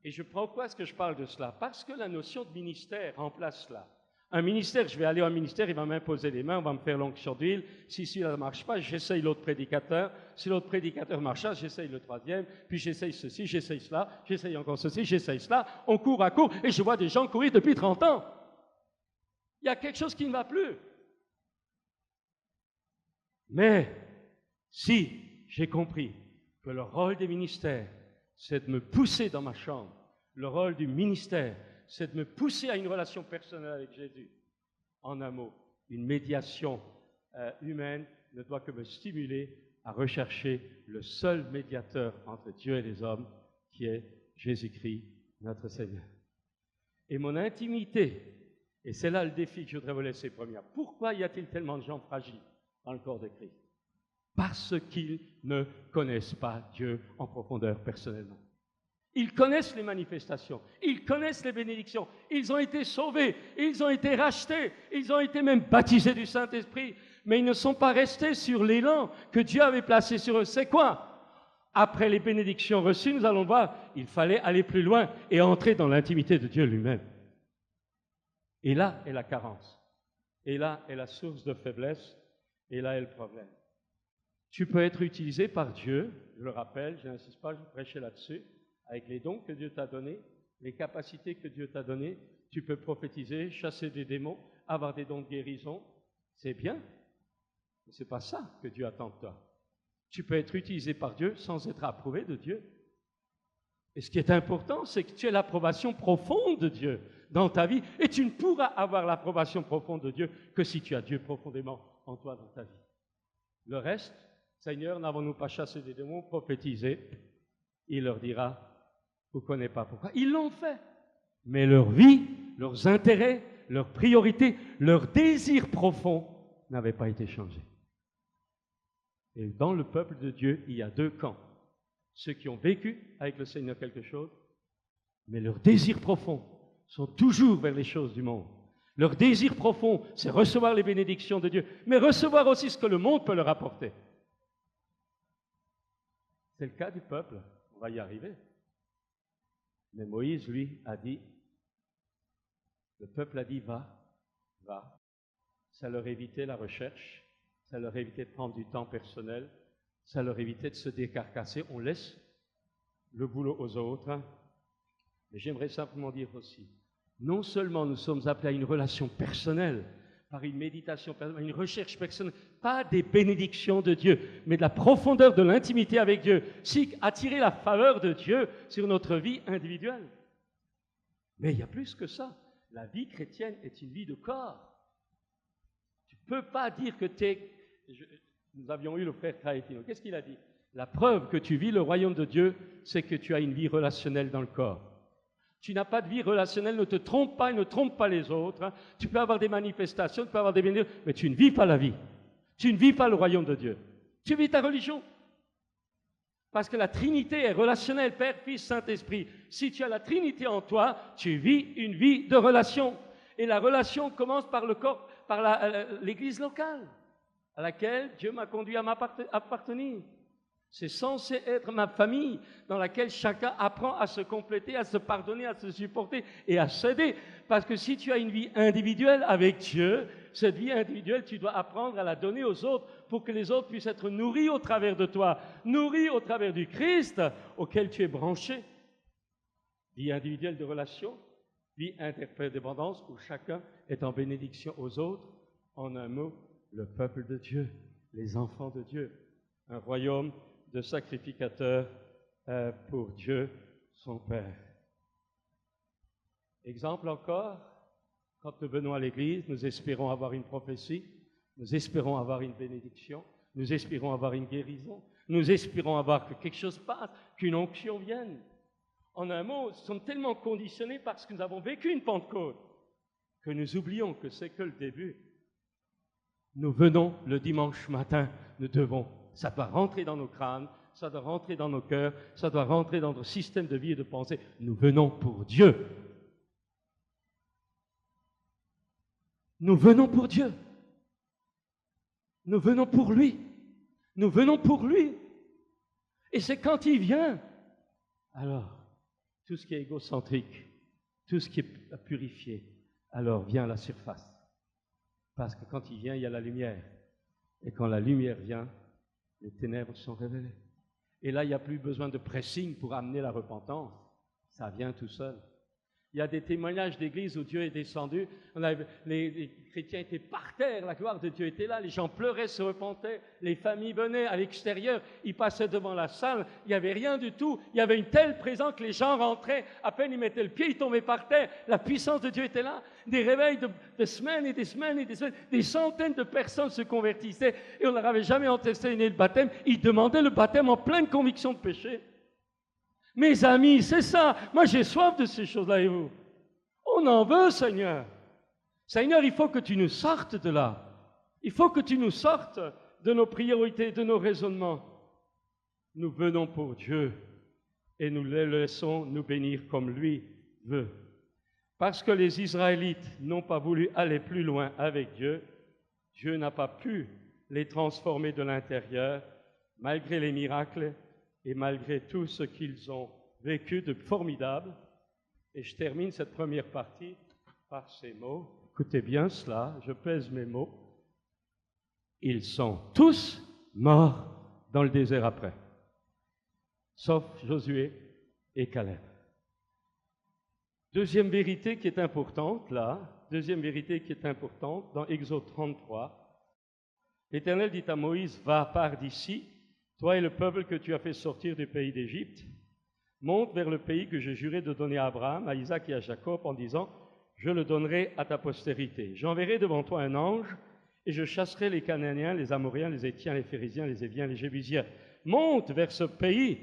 Et pourquoi est-ce que je parle de cela? Parce que la notion de ministère remplace cela. Un ministère, je vais aller à un ministère, il va m'imposer les mains, on va me faire l'onction d'huile. Si celui-là ne marche pas, j'essaye l'autre prédicateur. Si l'autre prédicateur marche pas, j'essaye le troisième. Puis j'essaye ceci, j'essaye cela, j'essaye encore ceci, j'essaye cela. On court à court et je vois des gens courir depuis 30 ans. Il y a quelque chose qui ne va plus. Mais si j'ai compris que le rôle des ministères, c'est de me pousser dans ma chambre, le rôle du ministère, c'est de me pousser à une relation personnelle avec Jésus. En un mot, une médiation humaine ne doit que me stimuler à rechercher le seul médiateur entre Dieu et les hommes, qui est Jésus-Christ, notre Seigneur. Et mon intimité, et c'est là le défi que je voudrais vous laisser première. Pourquoi y a-t-il tellement de gens fragiles dans le corps de Christ? Parce qu'ils ne connaissent pas Dieu en profondeur personnellement. Ils connaissent les manifestations, ils connaissent les bénédictions, ils ont été sauvés, ils ont été rachetés, ils ont été même baptisés du Saint-Esprit, mais ils ne sont pas restés sur l'élan que Dieu avait placé sur eux. C'est quoi? Après les bénédictions reçues, nous allons voir, il fallait aller plus loin et entrer dans l'intimité de Dieu lui-même. Et là est la carence, et là est la source de faiblesse, et là est le problème. Tu peux être utilisé par Dieu, je le rappelle, je n'insiste pas, je prêchais là-dessus, avec les dons que Dieu t'a donnés, les capacités que Dieu t'a données, tu peux prophétiser, chasser des démons, avoir des dons de guérison, c'est bien, mais ce n'est pas ça que Dieu attend de toi. Tu peux être utilisé par Dieu sans être approuvé de Dieu. Et ce qui est important, c'est que tu aies l'approbation profonde de Dieu dans ta vie, et tu ne pourras avoir l'approbation profonde de Dieu que si tu as Dieu profondément en toi dans ta vie. Le reste, Seigneur, n'avons-nous pas chassé des démons, prophétisé? Il leur dira, vous ne connaissez pas pourquoi. Ils l'ont fait. Mais leur vie, leurs intérêts, leurs priorités, leurs désirs profonds n'avaient pas été changés. Et dans le peuple de Dieu, il y a deux camps. Ceux qui ont vécu avec le Seigneur quelque chose, mais leurs désirs profonds sont toujours vers les choses du monde. Leur désir profond, c'est recevoir les bénédictions de Dieu, mais recevoir aussi ce que le monde peut leur apporter. C'est le cas du peuple. On va y arriver. Mais Moïse, lui, a dit, le peuple a dit, va. Ça leur évitait la recherche, ça leur évitait de prendre du temps personnel, ça leur évitait de se décarcasser. On laisse le boulot aux autres. Mais j'aimerais simplement dire aussi, non seulement nous sommes appelés à une relation personnelle, par une méditation personnelle, une recherche personnelle, pas des bénédictions de Dieu, mais de la profondeur de l'intimité avec Dieu, si attirer la faveur de Dieu sur notre vie individuelle. Mais il y a plus que ça. La vie chrétienne est une vie de corps. Tu ne peux pas dire que tu es... Nous avions eu le frère Craetino. Qu'est-ce qu'il a dit? La preuve que tu vis le royaume de Dieu, c'est que tu as une vie relationnelle dans le corps. Tu n'as pas de vie relationnelle, ne te trompe pas et ne trompe pas les autres. Hein. Tu peux avoir des manifestations, tu peux avoir des bénédictions, mais tu ne vis pas la vie. Tu ne vis pas le royaume de Dieu. Tu vis ta religion. Parce que la Trinité est relationnelle, Père, Fils, Saint-Esprit. Si tu as la Trinité en toi, tu vis une vie de relation. Et la relation commence par le corps, par l'église locale, à laquelle Dieu m'a conduit à appartenir. C'est censé être ma famille dans laquelle chacun apprend à se compléter, à se pardonner, à se supporter et à s'aider. Parce que si tu as une vie individuelle avec Dieu, cette vie individuelle, tu dois apprendre à la donner aux autres pour que les autres puissent être nourris au travers de toi, nourris au travers du Christ auquel tu es branché. Vie individuelle de relation, vie interdépendance où chacun est en bénédiction aux autres. En un mot, le peuple de Dieu, les enfants de Dieu, un royaume de sacrificateurs pour Dieu, son Père. Exemple encore, quand nous venons à l'église, nous espérons avoir une prophétie, nous espérons avoir une bénédiction, nous espérons avoir une guérison, nous espérons avoir que quelque chose passe, qu'une onction vienne. En un mot, nous sommes tellement conditionnés parce que nous avons vécu une Pentecôte que nous oublions que c'est que le début. Nous venons le dimanche matin, ça doit rentrer dans nos crânes, ça doit rentrer dans nos cœurs, ça doit rentrer dans notre système de vie et de pensée. Nous venons pour Dieu. Nous venons pour Dieu. Nous venons pour lui. Nous venons pour lui. Et c'est quand il vient, alors, tout ce qui est égocentrique, tout ce qui est purifié, alors vient à la surface. Parce que quand il vient, il y a la lumière. Et quand la lumière vient, les ténèbres sont révélées. Et là, il n'y a plus besoin de pressing pour amener la repentance. Ça vient tout seul. Il y a des témoignages d'église où Dieu est descendu. Les chrétiens étaient par terre, la gloire de Dieu était là, les gens pleuraient, se repentaient, les familles venaient à l'extérieur, ils passaient devant la salle, il n'y avait rien du tout. Il y avait une telle présence que les gens rentraient, à peine ils mettaient le pied, ils tombaient par terre. La puissance de Dieu était là. Des réveils de semaines et des semaines et des semaines. Des centaines de personnes se convertissaient et on ne leur avait jamais enseigné le baptême. Ils demandaient le baptême en pleine conviction de péché. Mes amis, c'est ça. Moi, j'ai soif de ces choses-là et vous. On en veut, Seigneur. Seigneur, il faut que tu nous sortes de là. Il faut que tu nous sortes de nos priorités, de nos raisonnements. Nous venons pour Dieu et nous le laissons nous bénir comme lui veut. Parce que les Israélites n'ont pas voulu aller plus loin avec Dieu, Dieu n'a pas pu les transformer de l'intérieur, malgré les miracles et malgré tout ce qu'ils ont vécu de formidable. Et je termine cette première partie par ces mots. Écoutez bien cela, je pèse mes mots. Ils sont tous morts dans le désert après, sauf Josué et Caleb. Deuxième vérité qui est importante, là, dans Exode 33, l'Éternel dit à Moïse, va, pars d'ici, toi et le peuple que tu as fait sortir du pays d'Égypte, monte vers le pays que je jurais de donner à Abraham, à Isaac et à Jacob, en disant, je le donnerai à ta postérité. J'enverrai devant toi un ange, et je chasserai les Cananéens, les Amoriens, les Héthiens, les Phérésiens, les Éviens, les Jébusiens. Monte vers ce pays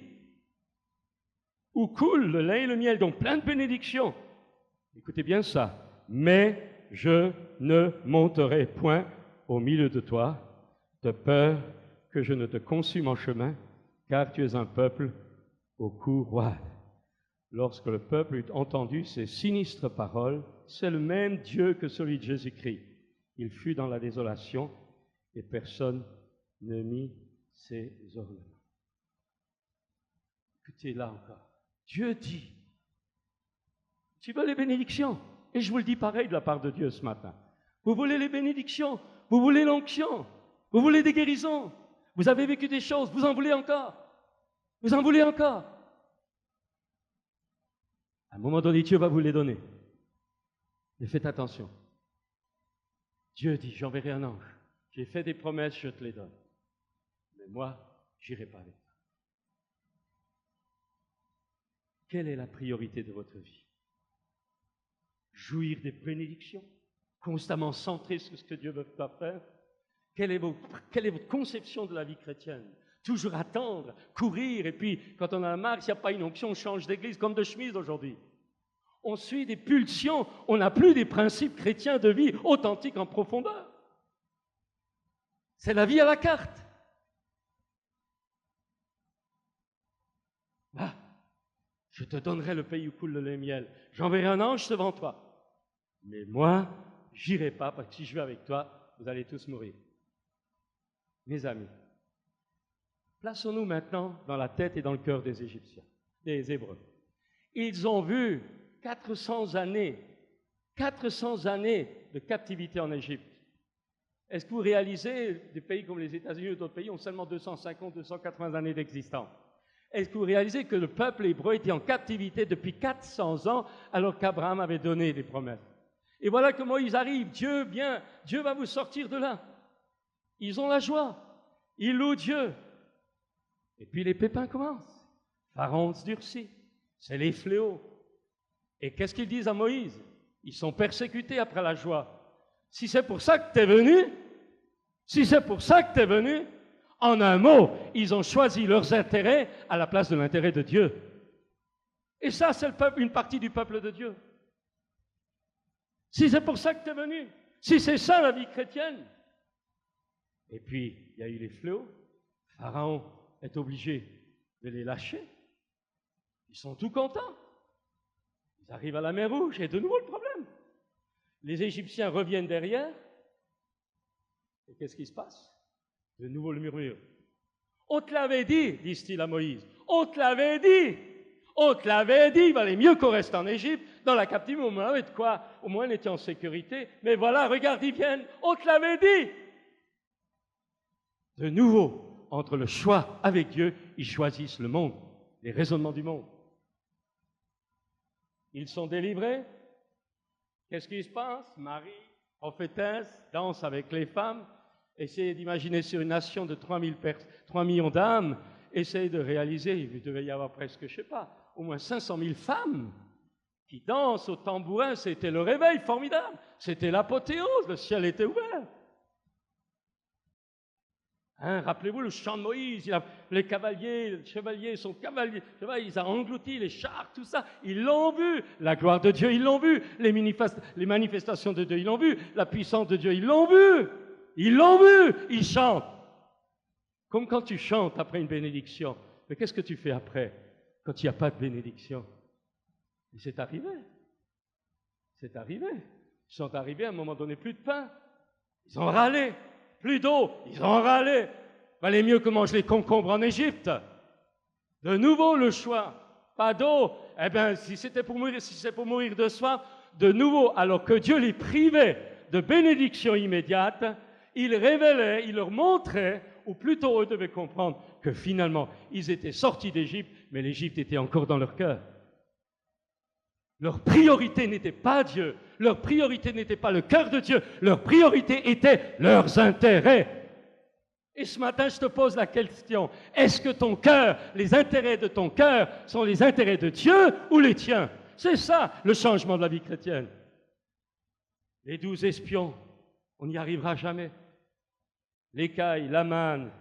où coule le lait et le miel, donc plein de bénédictions. Écoutez bien ça. Mais je ne monterai point au milieu de toi, de peur que je ne te consume en chemin, car tu es un peuple au cou roide. Lorsque le peuple eut entendu ces sinistres paroles, c'est le même Dieu que celui de Jésus-Christ. Il fut dans la désolation et personne ne mit ses ornements. Écoutez là encore. Dieu dit, tu veux les bénédictions? Et je vous le dis pareil de la part de Dieu ce matin. Vous voulez les bénédictions? Vous voulez l'onction? Vous voulez des guérisons? Vous avez vécu des choses, vous en voulez encore? Vous en voulez encore? À un moment donné, Dieu va vous les donner. Mais faites attention. Dieu dit, j'enverrai un ange. J'ai fait des promesses, je te les donne. Mais moi, j'irai pas avec toi. Quelle est la priorité de votre vie? Jouir des bénédictions? Constamment centré sur ce que Dieu veut faire? Quelle est votre conception de la vie chrétienne? Toujours attendre, courir, et puis quand on a marre, s'il n'y a pas une onction, on change d'église comme de chemise aujourd'hui. On suit des pulsions, on n'a plus des principes chrétiens de vie authentiques en profondeur. C'est la vie à la carte. Ah, je te donnerai le pays où coule le lait et le miel. J'enverrai un ange devant toi. Mais moi, j'irai pas, parce que si je vais avec toi, vous allez tous mourir. Mes amis, plaçons-nous maintenant dans la tête et dans le cœur des Égyptiens, des Hébreux. Ils ont vu 400 années de captivité en Égypte. Est-ce que vous réalisez, des pays comme les États-Unis ou d'autres pays ont seulement 250, 280 années d'existence? Est-ce que vous réalisez que le peuple hébreu était en captivité depuis 400 ans alors qu'Abraham avait donné des promesses? Et voilà que Moïse arrive, Dieu vient, Dieu va vous sortir de là. Ils ont la joie, ils louent Dieu. Et puis les pépins commencent. Pharaon se durcit, c'est les fléaux. Et qu'est-ce qu'ils disent à Moïse? Ils sont persécutés après la joie. Si c'est pour ça que tu es venu, en un mot, ils ont choisi leurs intérêts à la place de l'intérêt de Dieu. Et ça, c'est une partie du peuple de Dieu. Si c'est pour ça que tu es venu, si c'est ça la vie chrétienne. Et puis, il y a eu les fléaux. Pharaon est obligé de les lâcher. Ils sont tout contents. Ils arrivent à la mer Rouge et de nouveau le problème. Les Égyptiens reviennent derrière. Et qu'est-ce qui se passe? De nouveau le murmure. On te l'avait dit, disent-ils à Moïse. On te l'avait dit. On te l'avait dit, il valait mieux qu'on reste en Égypte, dans la captivité, au moins, de quoi? Au moins, on était en sécurité. Mais voilà, regarde, ils viennent. On te l'avait dit. De nouveau, entre le choix avec Dieu, ils choisissent le monde, les raisonnements du monde. Ils sont délivrés. Qu'est-ce qui se passe? Marie, prophétesse, danse avec les femmes. Essayez d'imaginer sur une nation de 3 millions d'âmes, essayez de réaliser, il devait y avoir presque, je ne sais pas, au moins 500 000 femmes qui dansent au tambourin. C'était le réveil formidable, c'était l'apothéose, le ciel était ouvert. Hein, rappelez-vous le chant de Moïse, les chevaliers, son cavalier, ils ont englouti les chars, tout ça, ils l'ont vu, la gloire de Dieu, ils l'ont vu, les manifestations de Dieu, ils l'ont vu, la puissance de Dieu, ils l'ont vu, ils chantent. Comme quand tu chantes après une bénédiction, mais qu'est-ce que tu fais après, quand il n'y a pas de bénédiction? Et c'est arrivé, ils sont arrivés à un moment donné, plus de pain, ils ont râlé. Plus d'eau, ils ont râlé. Valait mieux que manger les concombres en Égypte. De nouveau le choix, pas d'eau. Eh bien, si c'est pour mourir de soif, de nouveau, alors que Dieu les privait de bénédiction immédiate, il révélait, il leur montrait, ou plutôt eux devaient comprendre que finalement, ils étaient sortis d'Égypte, mais l'Égypte était encore dans leur cœur. Leur priorité n'était pas Dieu, leur priorité n'était pas le cœur de Dieu, leur priorité était leurs intérêts. Et ce matin, je te pose la question, est-ce que ton cœur, les intérêts de ton cœur sont les intérêts de Dieu ou les tiens? C'est ça le changement de la vie chrétienne. Les 12 espions, on n'y arrivera jamais. L'écaille, la manne.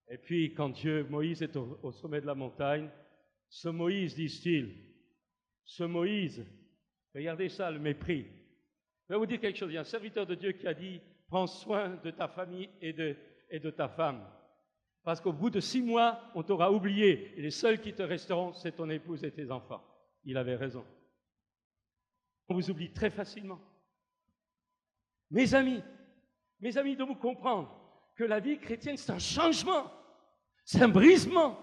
Et puis, quand Moïse est au sommet de la montagne, ce Moïse, disent-ils, ce Moïse, regardez ça, le mépris. Je vais vous dire quelque chose, il y a un serviteur de Dieu qui a dit, prends soin de ta famille et de ta femme. Parce qu'au bout de 6 mois, on t'aura oublié, et les seuls qui te resteront, c'est ton épouse et tes enfants. Il avait raison. On vous oublie très facilement. Mes amis, de vous comprendre que la vie chrétienne, c'est un changement, c'est un brisement.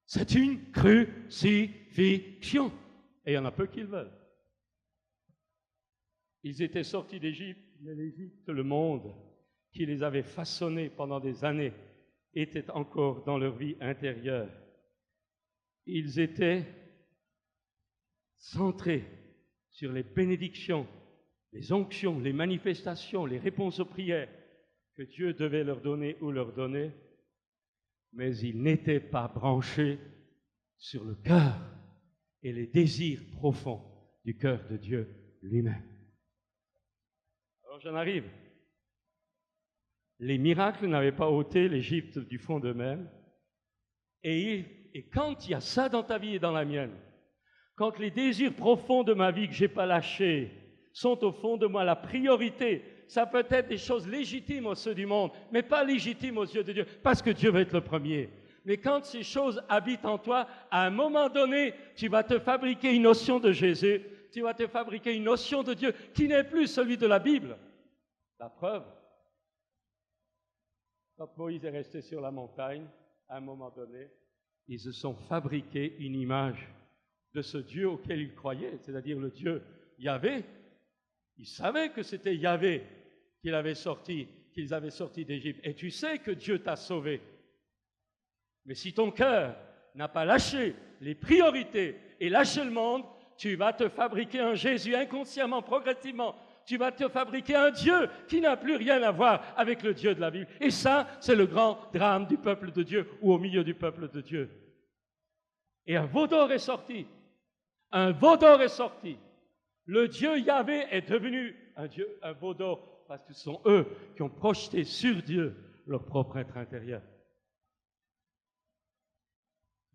C'est une crucifixion. Et il y en a peu qui le veulent. Ils étaient sortis d'Égypte, mais l'Égypte, le monde qui les avait façonnés pendant des années, était encore dans leur vie intérieure. Ils étaient centrés sur les bénédictions, les onctions, les manifestations, les réponses aux prières que Dieu devait leur donner ou leur donner, mais ils n'étaient pas branchés sur le cœur et les désirs profonds du cœur de Dieu lui-même. Alors j'en arrive. Les miracles n'avaient pas ôté l'Égypte du fond d'eux-mêmes. Et quand il y a ça dans ta vie et dans la mienne, quand les désirs profonds de ma vie que je n'ai pas lâchés sont au fond de moi la priorité, ça peut être des choses légitimes aux yeux du monde, mais pas légitimes aux yeux de Dieu, parce que Dieu va être le premier. Mais quand ces choses habitent en toi, à un moment donné, tu vas te fabriquer une notion de Jésus, tu vas te fabriquer une notion de Dieu qui n'est plus celui de la Bible. La preuve, quand Moïse est resté sur la montagne, à un moment donné, ils se sont fabriqués une image de ce Dieu auquel ils croyaient, c'est-à-dire le Dieu Yahvé. Ils savaient que c'était Yahvé qu'ils avaient sorti d'Égypte. Et tu sais que Dieu t'a sauvé. Mais si ton cœur n'a pas lâché les priorités et lâché le monde, tu vas te fabriquer un Jésus inconsciemment, progressivement. Tu vas te fabriquer un Dieu qui n'a plus rien à voir avec le Dieu de la Bible. Et ça, c'est le grand drame du peuple de Dieu ou au milieu du peuple de Dieu. Et un veau d'or est sorti. Un veau d'or est sorti. Le Dieu Yahvé est devenu un veau d'or parce que ce sont eux qui ont projeté sur Dieu leur propre être intérieur.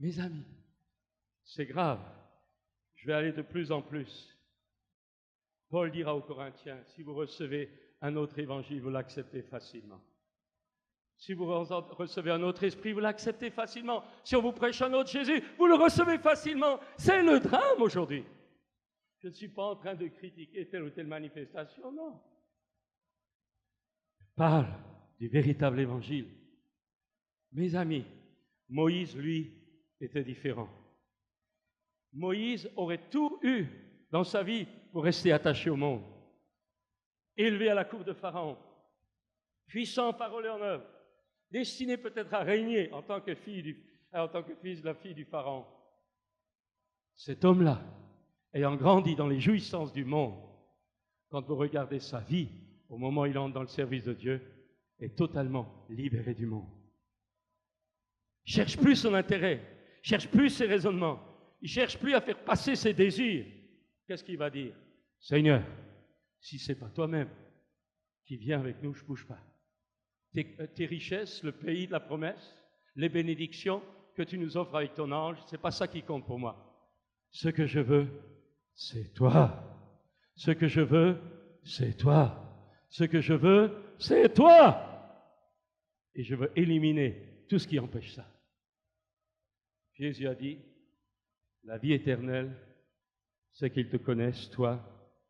Mes amis, c'est grave. Je vais aller de plus en plus. Paul dira aux Corinthiens, si vous recevez un autre évangile, vous l'acceptez facilement. Si vous recevez un autre esprit, vous l'acceptez facilement. Si on vous prêche un autre Jésus, vous le recevez facilement. C'est le drame aujourd'hui. Je ne suis pas en train de critiquer telle ou telle manifestation, non. parle du véritable évangile. Mes amis, Moïse, lui, était différent. Moïse aurait tout eu dans sa vie pour rester attaché au monde. Élevé à la cour de Pharaon, puissant parole en œuvre, destiné peut-être à régner en tant que fils de la fille du Pharaon. Cet homme-là, ayant grandi dans les jouissances du monde, quand vous regardez sa vie, au moment où il entre dans le service de Dieu, est totalement libéré du monde. Il ne cherche plus son intérêt, il ne cherche plus ses raisonnements, il ne cherche plus à faire passer ses désirs. Qu'est-ce qu'il va dire? Seigneur, si ce n'est pas toi-même qui viens avec nous, je ne bouge pas. Tes richesses, le pays de la promesse, les bénédictions que tu nous offres avec ton ange, ce n'est pas ça qui compte pour moi. Ce que je veux, c'est toi. Ce que je veux, c'est toi. Ce que je veux, c'est toi. Et je veux éliminer tout ce qui empêche ça. Jésus a dit, la vie éternelle, c'est qu'ils te connaissent, toi,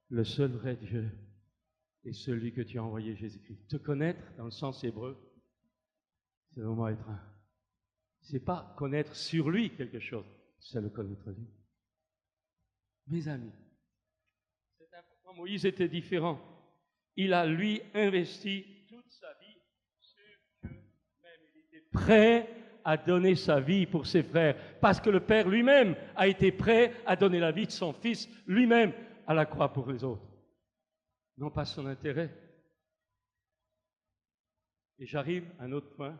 le seul vrai Dieu, et celui que tu as envoyé, Jésus-Christ. Te connaître, dans le sens hébreu, c'est vraiment être un. C'est pas connaître sur lui quelque chose, c'est le connaître lui. Mes amis, c'est important, Moïse était différent. Il a, lui, investi toute sa vie sur Dieu même. Il était prêt à donner sa vie pour ses frères, parce que le Père lui-même a été prêt à donner la vie de son Fils lui-même à la croix pour les autres. Non pas son intérêt. Et j'arrive à un autre point.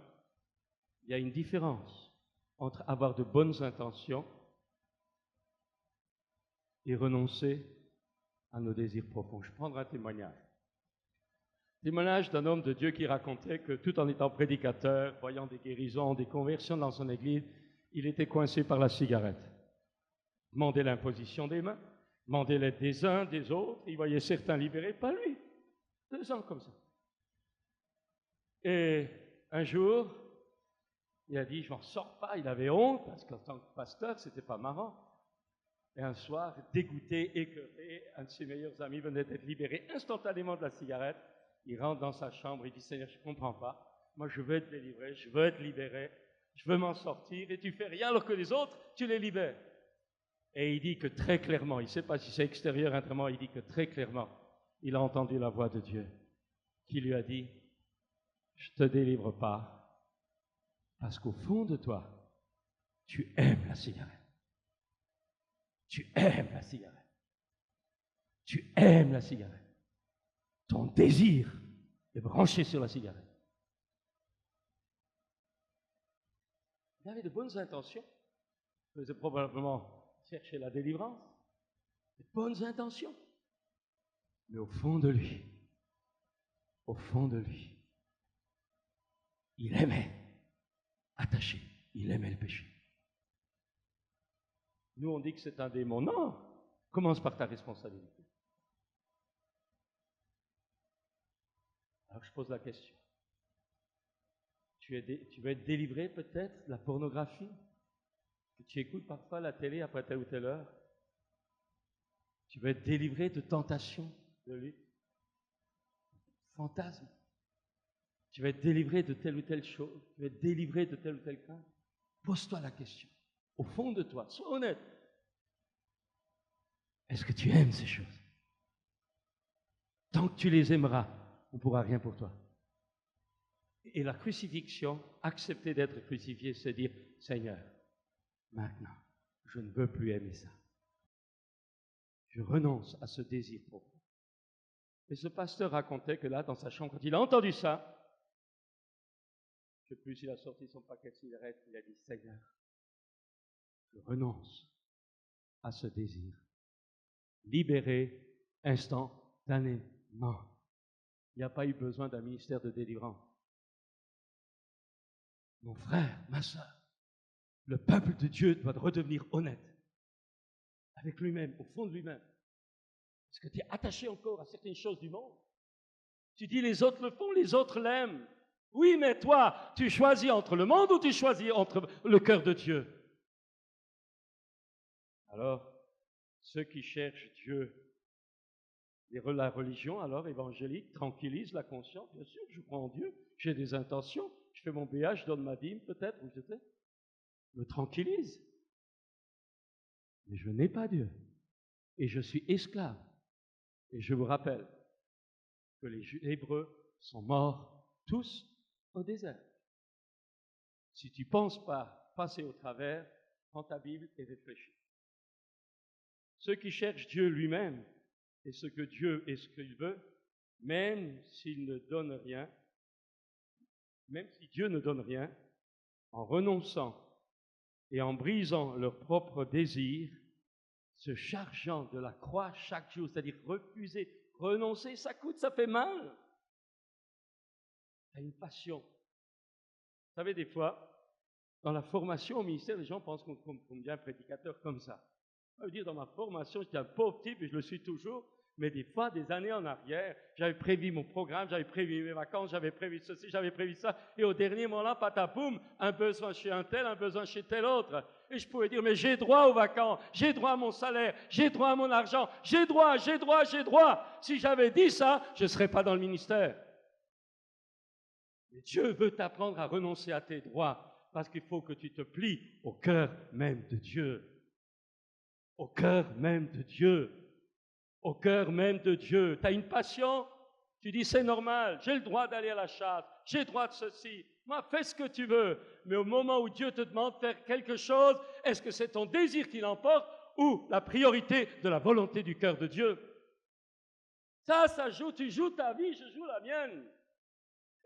Il y a une différence entre avoir de bonnes intentions et renoncer à nos désirs profonds. Je prendrai un témoignage. Témoignage d'un homme de Dieu qui racontait que tout en étant prédicateur, voyant des guérisons, des conversions dans son église, il était coincé par la cigarette. Demandait l'imposition des mains, demandait l'aide des uns, des autres, il voyait certains libérés, pas lui. 2 ans comme ça. Et un jour, il a dit, je m'en sors pas, il avait honte, parce qu'en tant que pasteur, c'était pas marrant. Et un soir, dégoûté, écœuré, un de ses meilleurs amis venait d'être libéré instantanément de la cigarette. Il rentre dans sa chambre, il dit, Seigneur, je ne comprends pas. Moi, je veux être délivré, je veux être libéré, je veux m'en sortir, et tu fais rien alors que les autres, tu les libères. Et il dit que très clairement, il ne sait pas si c'est extérieur, intérieurement, il dit que très clairement, il a entendu la voix de Dieu qui lui a dit, je ne te délivre pas, parce qu'au fond de toi, tu aimes la cigarette. Tu aimes la cigarette. Tu aimes la cigarette. Ton désir est branché sur la cigarette. Il avait de bonnes intentions. Il faisait probablement chercher la délivrance. De bonnes intentions. Mais au fond de lui, il aimait attacher. Il aimait le péché. Nous, on dit que c'est un démon. Non, commence par ta responsabilité. Alors, je pose la question. Tu veux être délivré peut-être de la pornographie? Que tu écoutes parfois la télé après telle ou telle heure? Tu veux être délivré de tentation, de lutte, fantasme? Tu veux être délivré de telle ou telle chose? Tu veux être délivré de tel ou tel cas? Pose-toi la question. Au fond de toi, sois honnête. Est-ce que tu aimes ces choses? Tant que tu les aimeras, on ne pourra rien pour toi. Et la crucifixion, accepter d'être crucifié, c'est dire, Seigneur, maintenant, je ne veux plus aimer ça. Je renonce à ce désir profond. Et ce pasteur racontait que là, dans sa chambre, quand il a entendu ça, je ne sais plus s'il a sorti son paquet de cigarettes, il a dit, Seigneur, je renonce à ce désir. Libéré instantanément. Il n'y a pas eu besoin d'un ministère de délivrance. Mon frère, ma soeur, le peuple de Dieu doit redevenir honnête avec lui-même, au fond de lui-même. Est-ce que tu es attaché encore à certaines choses du monde? Tu dis les autres le font, les autres l'aiment. Oui, mais toi, tu choisis entre le monde ou tu choisis entre le cœur de Dieu? Alors, ceux qui cherchent Dieu La religion, alors, évangélique, tranquillise la conscience. Bien sûr, je crois en Dieu, j'ai des intentions, je fais mon BH, je donne ma dîme, peut-être, ou je sais, me tranquillise. Mais je n'ai pas Dieu. Et je suis esclave. Et je vous rappelle que les Hébreux sont morts tous au désert. Si tu ne penses pas passer au travers, prends ta Bible et réfléchis. Ceux qui cherchent Dieu lui-même et ce que Dieu est ce qu'il veut, même s'il ne donne rien, même si Dieu ne donne rien, en renonçant et en brisant leurs propres désirs, se chargeant de la croix chaque jour, c'est-à-dire refuser, renoncer, ça coûte, ça fait mal. Tu as une passion. Vous savez, des fois, dans la formation au ministère, les gens pensent qu'on devient un prédicateur comme ça. Je veux dire, dans ma formation, j'étais un pauvre type et je le suis toujours, mais des fois, des années en arrière, j'avais prévu mon programme, j'avais prévu mes vacances, j'avais prévu ceci, j'avais prévu ça, et au dernier moment, patapoum, un besoin chez un tel, un besoin chez tel autre. Et je pouvais dire, mais j'ai droit aux vacances, j'ai droit à mon salaire, j'ai droit à mon argent, j'ai droit. Si j'avais dit ça, je ne serais pas dans le ministère. Mais Dieu veut t'apprendre à renoncer à tes droits, parce qu'il faut que tu te plies au cœur même de Dieu. Au cœur même de Dieu. Au cœur même de Dieu. Tu as une passion, tu dis c'est normal, j'ai le droit d'aller à la chasse, j'ai le droit de ceci. Moi, fais ce que tu veux. Mais au moment où Dieu te demande de faire quelque chose, est-ce que c'est ton désir qui l'emporte ou la priorité de la volonté du cœur de Dieu? Ça joue, tu joues ta vie, je joue la mienne.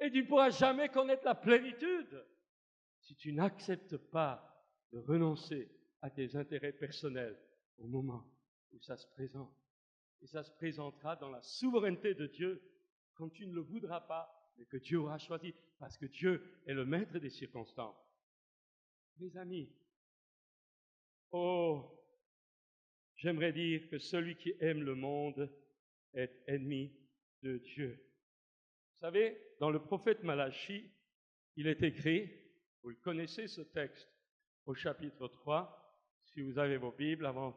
Et tu ne pourras jamais connaître la plénitude si tu n'acceptes pas de renoncer à tes intérêts personnels au moment où ça se présente. Et ça se présentera dans la souveraineté de Dieu quand tu ne le voudras pas, mais que Dieu aura choisi, parce que Dieu est le maître des circonstances. Mes amis, j'aimerais dire que celui qui aime le monde est ennemi de Dieu. Vous savez, dans le prophète Malachie, il est écrit, vous le connaissez ce texte, au chapitre 3, si vous avez vos Bibles, avant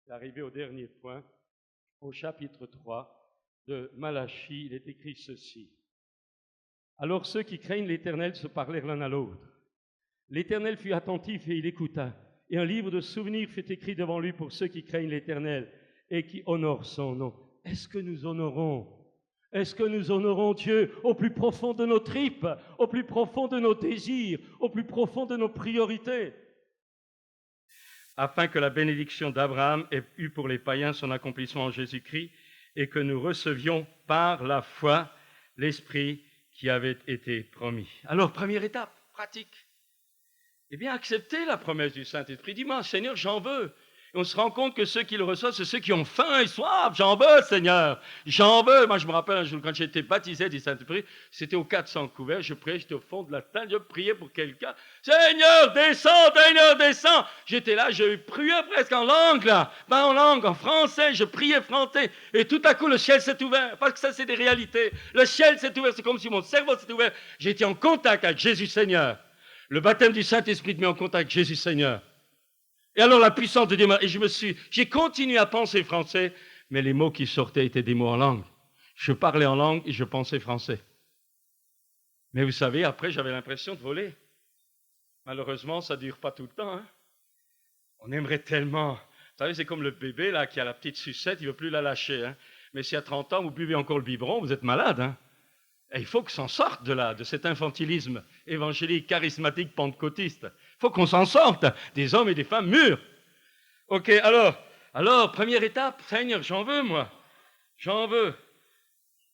d'arriver au dernier point, au chapitre 3 de Malachie, il est écrit ceci. Alors ceux qui craignent l'Éternel se parlèrent l'un à l'autre. L'Éternel fut attentif et il écouta. Et un livre de souvenirs fut écrit devant lui pour ceux qui craignent l'Éternel et qui honorent son nom. Est-ce que nous honorons Dieu au plus profond de nos tripes, au plus profond de nos désirs, au plus profond de nos priorités? Afin que la bénédiction d'Abraham ait eu pour les païens son accomplissement en Jésus-Christ et que nous recevions par la foi l'Esprit qui avait été promis. Alors, première étape, pratique. Eh bien, accepter la promesse du Saint-Esprit. Dis-moi, Seigneur, j'en veux. Et on se rend compte que ceux qui le reçoivent, c'est ceux qui ont faim et soif. J'en veux, Seigneur. J'en veux. Moi, je me rappelle un jour, quand j'ai été baptisé du Saint-Esprit, c'était au 400 couverts. Je priais, j'étais au fond de la tente, je priais pour quelqu'un. Seigneur, descends, Seigneur, descends. J'étais là, je priais presque en langue, là. Pas en langue, en français. Je priais français. Et tout à coup, le ciel s'est ouvert. Parce que ça, c'est des réalités. Le ciel s'est ouvert. C'est comme si mon cerveau s'était ouvert. J'étais en contact avec Jésus Seigneur. Le baptême du Saint-Esprit te met en contact avec Jésus Seigneur. Et alors la puissance de Dieu, et j'ai continué à penser français, mais les mots qui sortaient étaient des mots en langue. Je parlais en langue et je pensais français. Mais vous savez, après j'avais l'impression de voler. Malheureusement, ça ne dure pas tout le temps. Hein. On aimerait tellement. Vous savez, c'est comme le bébé là qui a la petite sucette, il ne veut plus la lâcher. Hein. Mais si à 30 ans, vous buvez encore le biberon, vous êtes malade. Hein. Et il faut qu'on s'en sorte de cet infantilisme évangélique, charismatique, pentecôtiste. Il faut qu'on s'en sorte, des hommes et des femmes mûrs. Ok, alors, première étape, Seigneur, j'en veux, moi. J'en veux.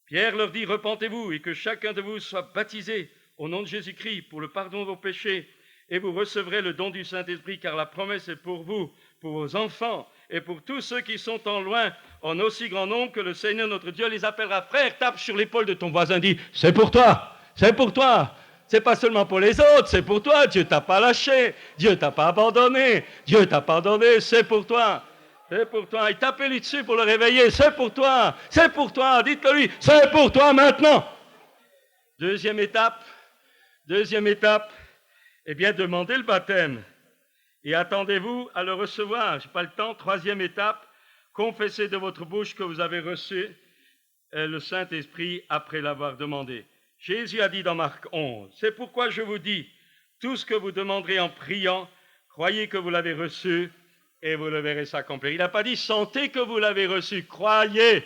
Pierre leur dit, repentez-vous et que chacun de vous soit baptisé au nom de Jésus-Christ pour le pardon de vos péchés et vous recevrez le don du Saint-Esprit, car la promesse est pour vous, pour vos enfants et pour tous ceux qui sont en loin, en aussi grand nombre que le Seigneur notre Dieu les appellera. Frère, tape sur l'épaule de ton voisin, dis, c'est pour toi, c'est pour toi. C'est pas seulement pour les autres, c'est pour toi. Dieu t'a pas lâché, Dieu t'a pas abandonné, Dieu t'a pardonné, c'est pour toi. C'est pour toi. Et tapez-lui dessus pour le réveiller, c'est pour toi, dites-le lui, c'est pour toi maintenant. Deuxième étape, eh bien, demandez le baptême et attendez-vous à le recevoir. Je n'ai pas le temps. Troisième étape, confessez de votre bouche que vous avez reçu le Saint-Esprit après l'avoir demandé. Jésus a dit dans Marc 11, « C'est pourquoi je vous dis, tout ce que vous demanderez en priant, croyez que vous l'avez reçu et vous le verrez s'accomplir. » Il n'a pas dit « sentez que vous l'avez reçu », croyez.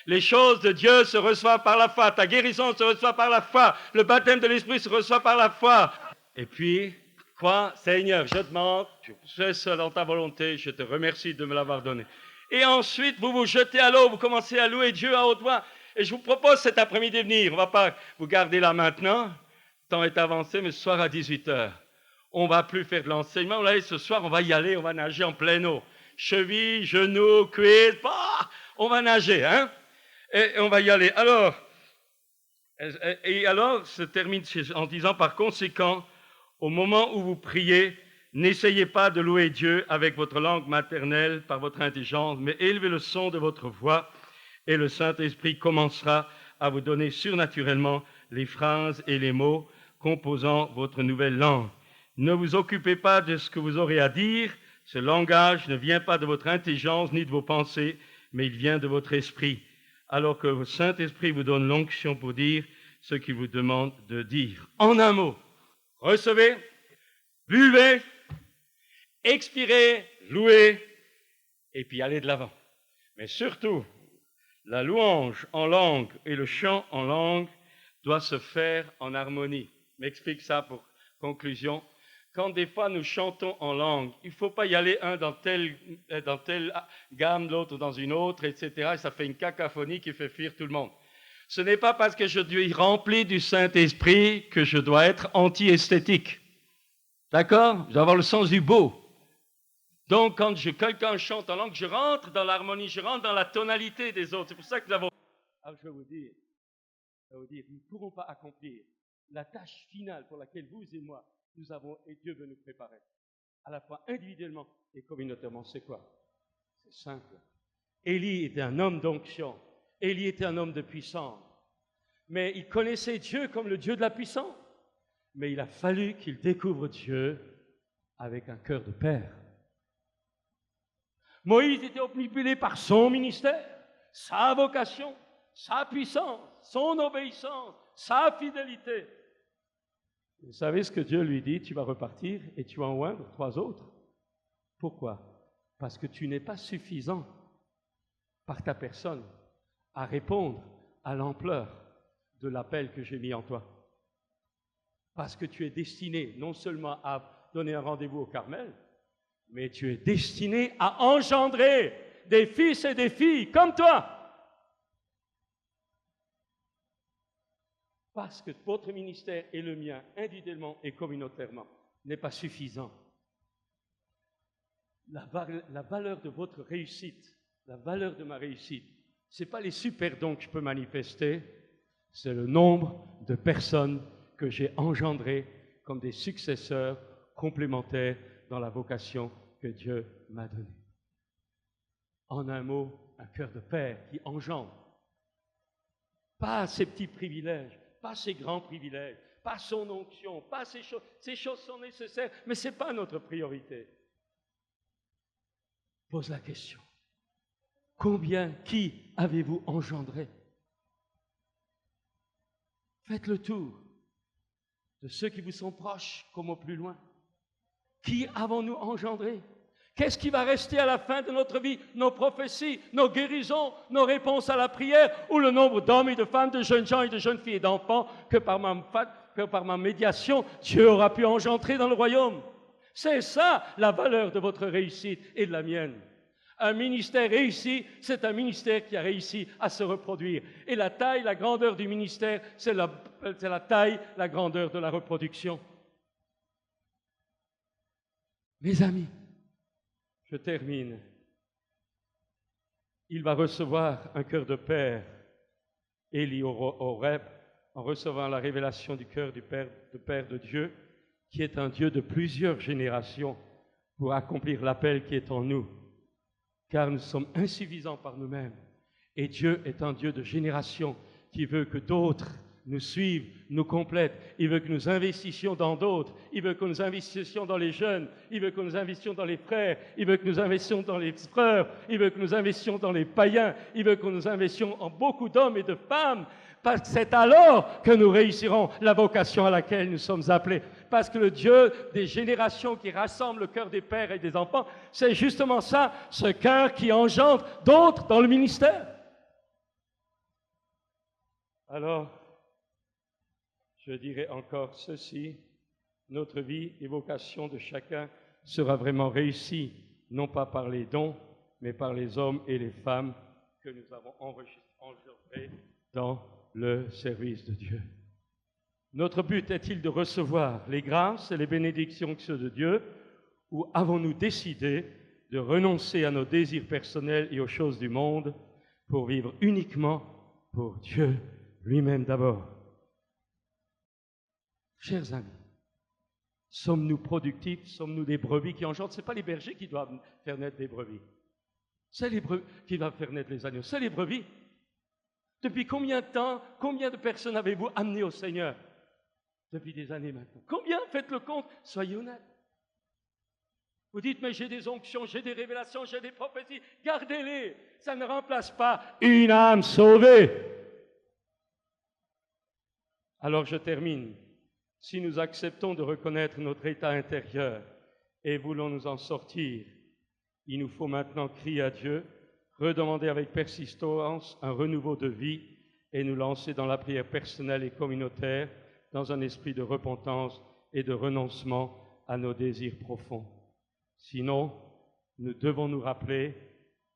Les choses de Dieu se reçoivent par la foi, ta guérison se reçoit par la foi, le baptême de l'Esprit se reçoit par la foi. Et puis, quoi? Seigneur, je demande, je fais ça dans ta volonté, je te remercie de me l'avoir donné. Et ensuite, vous vous jetez à l'eau, vous commencez à louer Dieu à haute voix. Et je vous propose cet après-midi de venir. On ne va pas vous garder là maintenant. Le temps est avancé, mais ce soir à 18h. On ne va plus faire de l'enseignement. Là, ce soir, on va y aller, on va nager en pleine eau. Chevilles, genoux, cuisses, on va nager, hein? Et on va y aller. Alors, se termine en disant, par conséquent, au moment où vous priez, n'essayez pas de louer Dieu avec votre langue maternelle, par votre intelligence, mais élevez le son de votre voix et le Saint-Esprit commencera à vous donner surnaturellement les phrases et les mots composant votre nouvelle langue. Ne vous occupez pas de ce que vous aurez à dire. Ce langage ne vient pas de votre intelligence ni de vos pensées, mais il vient de votre esprit, alors que le Saint-Esprit vous donne l'onction pour dire ce qu'il vous demande de dire. En un mot, recevez, buvez, expirez, louez, et puis allez de l'avant. Mais surtout, la louange en langue et le chant en langue doit se faire en harmonie. Je m'explique ça pour conclusion. Quand des fois nous chantons en langue, il ne faut pas y aller un dans telle gamme, l'autre dans une autre, etc. Et ça fait une cacophonie qui fait fuir tout le monde. Ce n'est pas parce que je suis rempli du Saint-Esprit que je dois être anti-esthétique. D'accord? Je dois avoir le sens du beau. Donc, quand quelqu'un chante en langue, je rentre dans l'harmonie, je rentre dans la tonalité des autres. C'est pour ça que nous avons... Alors, je vais vous dire, nous ne pourrons pas accomplir la tâche finale pour laquelle vous et moi, nous avons, et Dieu veut nous préparer, à la fois individuellement et communautairement. C'est quoi? C'est simple. Élie était un homme d'onction. Élie était un homme de puissance. Mais il connaissait Dieu comme le Dieu de la puissance. Mais il a fallu qu'il découvre Dieu avec un cœur de père. Moïse était omnibulé par son ministère, sa vocation, sa puissance, son obéissance, sa fidélité. Vous savez ce que Dieu lui dit? Tu vas repartir et tu vas en oindre 3 autres. Pourquoi? Parce que tu n'es pas suffisant par ta personne à répondre à l'ampleur de l'appel que j'ai mis en toi. Parce que tu es destiné non seulement à donner un rendez-vous au Carmel, mais tu es destiné à engendrer des fils et des filles comme toi. Parce que votre ministère et le mien, individuellement et communautairement, n'est pas suffisant. La valeur de votre réussite, la valeur de ma réussite, ce n'est pas les super dons que je peux manifester, c'est le nombre de personnes que j'ai engendrées comme des successeurs complémentaires dans la vocation que Dieu m'a donnée. En un mot, un cœur de père qui engendre. Pas ces petits privilèges, pas ces grands privilèges, pas son onction, pas ces choses. Ces choses sont nécessaires, mais ce n'est pas notre priorité. Pose la question. Qui avez-vous engendré? Faites le tour de ceux qui vous sont proches comme au plus loin. Qui avons-nous engendré? Qu'est-ce qui va rester à la fin de notre vie? Nos prophéties, nos guérisons, nos réponses à la prière, ou le nombre d'hommes et de femmes, de jeunes gens et de jeunes filles et d'enfants que par ma médiation, Dieu aura pu engendrer dans le royaume. C'est ça la valeur de votre réussite et de la mienne. Un ministère réussi, c'est un ministère qui a réussi à se reproduire. Et la taille, la grandeur du ministère, c'est la taille, la grandeur de la reproduction. Mes amis, je termine. Il va recevoir un cœur de père, Élie Horeb, en recevant la révélation du cœur du Père de Dieu, qui est un Dieu de plusieurs générations, pour accomplir l'appel qui est en nous. Car nous sommes insuffisants par nous-mêmes. Et Dieu est un Dieu de génération qui veut que d'autres nous suive, nous complète. Il veut que nous investissions dans d'autres. Il veut que nous investissions dans les jeunes. Il veut que nous investissions dans les frères. Il veut que nous investissions dans les frères. Il veut que nous investissions dans les païens. Il veut que nous investissions en beaucoup d'hommes et de femmes. Parce que c'est alors que nous réussirons la vocation à laquelle nous sommes appelés. Parce que le Dieu des générations qui rassemble le cœur des pères et des enfants, c'est justement ça, ce cœur qui engendre d'autres dans le ministère. Alors, je dirais encore ceci, notre vie et vocation de chacun sera vraiment réussie, non pas par les dons, mais par les hommes et les femmes que nous avons engendrés dans le service de Dieu. Notre but est-il de recevoir les grâces et les bénédictions que sont de Dieu, ou avons-nous décidé de renoncer à nos désirs personnels et aux choses du monde pour vivre uniquement pour Dieu lui-même d'abord? Chers amis, sommes-nous productifs? Sommes-nous des brebis qui engendrent? Ce n'est pas les bergers qui doivent faire naître des brebis. C'est les brebis qui doivent faire naître les agneaux. C'est les brebis. Depuis combien de temps, combien de personnes avez-vous amenées au Seigneur? Depuis des années maintenant. Combien? Faites le compte, soyez honnêtes. Vous dites, mais j'ai des onctions, j'ai des révélations, j'ai des prophéties. Gardez-les. Ça ne remplace pas une âme sauvée. Alors je termine. Si nous acceptons de reconnaître notre état intérieur et voulons nous en sortir, il nous faut maintenant crier à Dieu, redemander avec persistance un renouveau de vie et nous lancer dans la prière personnelle et communautaire dans un esprit de repentance et de renoncement à nos désirs profonds. Sinon, nous devons nous rappeler